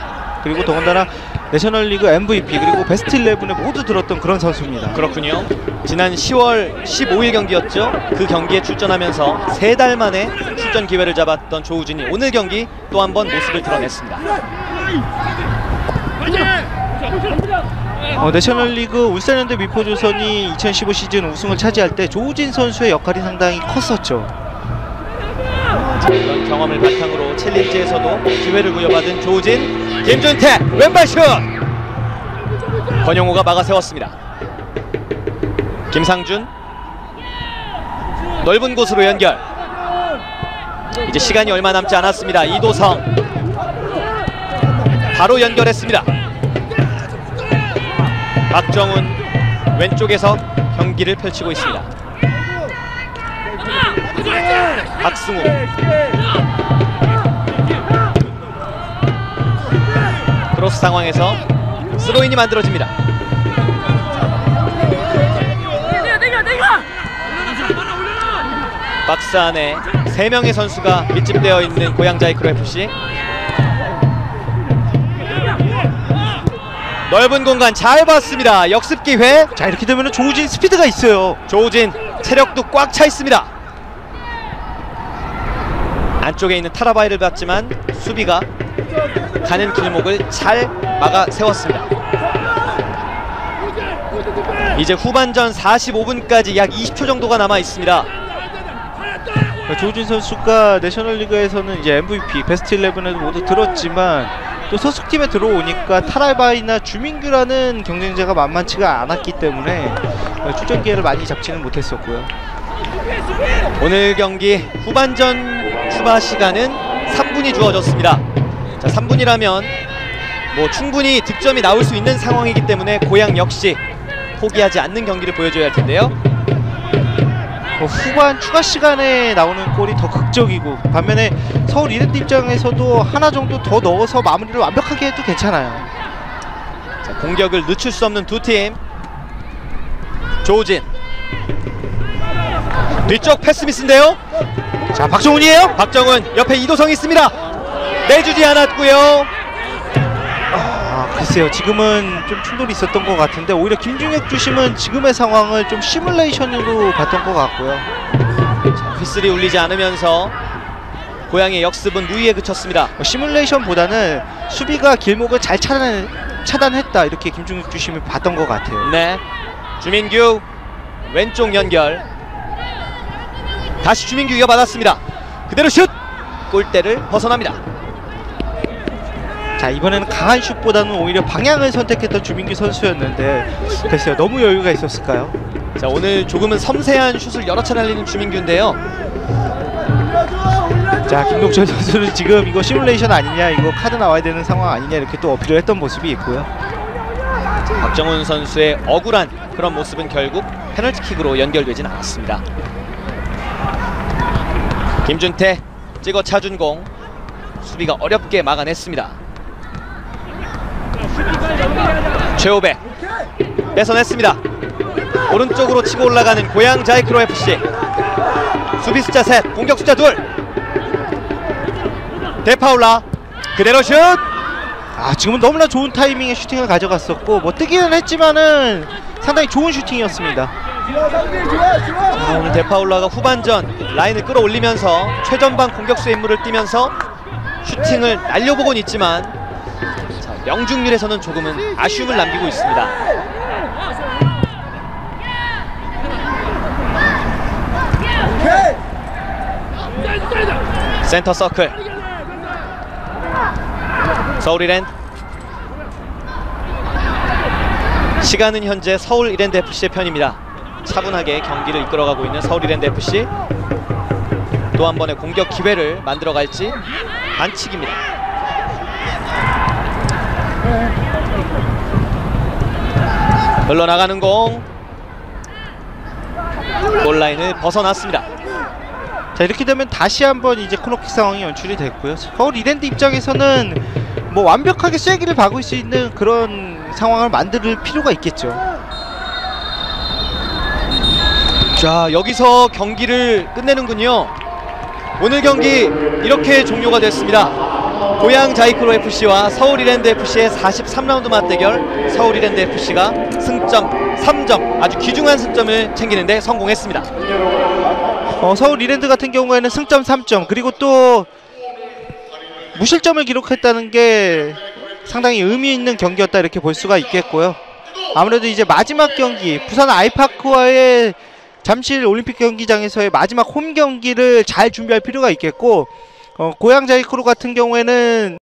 그리고 더군다나 내셔널리그 MVP 그리고 베스트 11에 모두 들었던 그런 선수입니다. 그렇군요. 지난 10월 15일 경기였죠. 그 경기에 출전하면서 3달 만에 출전 기회를 잡았던 조우진이 오늘 경기 또 한 번 모습을 드러냈습니다. 내셔널리그 울산현대 미포조선이 2015 시즌 우승을 차지할 때 조우진 선수의 역할이 상당히 컸었죠. 이런 경험을 바탕으로 챌린지에서도 기회를 부여받은 조우진, 김준태 왼발 슛! 권영호가 막아세웠습니다. 김상준 넓은 곳으로 연결. 이제 시간이 얼마 남지 않았습니다. 이도성 바로 연결했습니다. 박정훈 왼쪽에서 경기를 펼치고 있습니다. 박승우 크로스 상황에서 스로인이 만들어집니다. 박스 안에 3명의 선수가 밀집되어 있는 고양자이크로FC. 넓은 공간 잘 봤습니다. 역습 기회. 자, 이렇게 되면 조우진 스피드가 있어요. 조우진 체력도 꽉 차 있습니다. 안쪽에 있는 타라바이를 봤지만 수비가 가는 길목을 잘 막아 세웠습니다. 이제 후반전 45분까지 약 20초 정도가 남아 있습니다. 조우진 선수가 내셔널리그에서는 이제 MVP, 베스트 11에도 모두 들었지만 또 소속팀에 들어오니까 타라바이나 주민규라는 경쟁자가 만만치가 않았기 때문에 출전 기회를 많이 잡지는 못했었고요. 오늘 경기 후반전 추가 시간은 3분이 주어졌습니다. 자, 3분이라면 뭐 충분히 득점이 나올 수 있는 상황이기 때문에 고양 역시 포기하지 않는 경기를 보여줘야 할 텐데요. 후반 추가 시간에 나오는 골이 더 극적이고, 반면에 서울 이랜드 입장에서도 하나 정도 더 넣어서 마무리를 완벽하게 해도 괜찮아요. 자, 공격을 늦출 수 없는 두 팀. 조우진 뒤쪽 패스 미스인데요. 자, 박정훈이에요. 박정훈 옆에 이도성이 있습니다. 내주지 않았고요. 글쎄요, 지금은 좀 충돌이 있었던 것 같은데 오히려 김중혁 주심은 지금의 상황을 좀 시뮬레이션으로 봤던 것 같고요. 자, 휘슬이 울리지 않으면서 고양의 역습은 무위에 그쳤습니다. 시뮬레이션보다는 수비가 길목을 잘 차단했다, 이렇게 김중혁 주심이 봤던 것 같아요. 네, 주민규 왼쪽 연결. 다시 주민규 이어받았습니다. 그대로 슛! 골대를 벗어납니다. 자, 이번에는 강한 슛보다는 오히려 방향을 선택했던 주민규 선수였는데 글쎄요, 너무 여유가 있었을까요? 자, 오늘 조금은 섬세한 슛을 여러 차례 날리는 주민규인데요. 자, 김동철 선수는 지금 이거 시뮬레이션 아니냐, 이거 카드 나와야 되는 상황 아니냐, 이렇게 또 어필을 했던 모습이 있고요. 자, 박정훈 선수의 억울한 그런 모습은 결국 페널티킥으로 연결되진 않았습니다. 김준태 찍어 차준 공, 수비가 어렵게 막아냈습니다. 최호백 뺏어냈습니다. 오른쪽으로 치고 올라가는 고양 자이크로FC. 수비 숫자 셋, 공격 숫자 둘. 데파울라 그대로 슛! 지금은 너무나 좋은 타이밍에 슈팅을 가져갔었고, 뭐 뜨기는 했지만은 상당히 좋은 슈팅이었습니다. 오늘 데파울라가 후반전 라인을 끌어올리면서 최전방 공격수의 임무를 띠면서 슈팅을 날려보곤 있지만, 자, 명중률에서는 조금은 아쉬움을 남기고 있습니다. 센터 서클 서울 이랜드. 시간은 현재 서울 이랜드 FC의 편입니다. 차분하게 경기를 이끌어가고 있는 서울 이랜드 FC. 또 한 번의 공격 기회를 만들어갈지. 반칙입니다. 흘러나가는 공, 골라인을 벗어났습니다. 자, 이렇게 되면 다시 한번 이제 코너킥 상황이 연출이 됐고요. 서울 이랜드 입장에서는 뭐 완벽하게 쐐기를 박을 수 있는 그런 상황을 만들 필요가 있겠죠. 자, 여기서 경기를 끝내는군요. 오늘 경기 이렇게 종료가 됐습니다. 고양 자이크로 FC와 서울 이랜드 FC의 43라운드 맞대결. 서울 이랜드 FC가 승점 3점, 아주 귀중한 승점을 챙기는데 성공했습니다. 서울 이랜드 같은 경우에는 승점 3점, 그리고 또 무실점을 기록했다는 게 상당히 의미 있는 경기였다, 이렇게 볼 수가 있겠고요. 아무래도 이제 마지막 경기, 부산 아이파크와의 잠실 올림픽 경기장에서의 마지막 홈 경기를 잘 준비할 필요가 있겠고, 고양 자이크로 같은 경우에는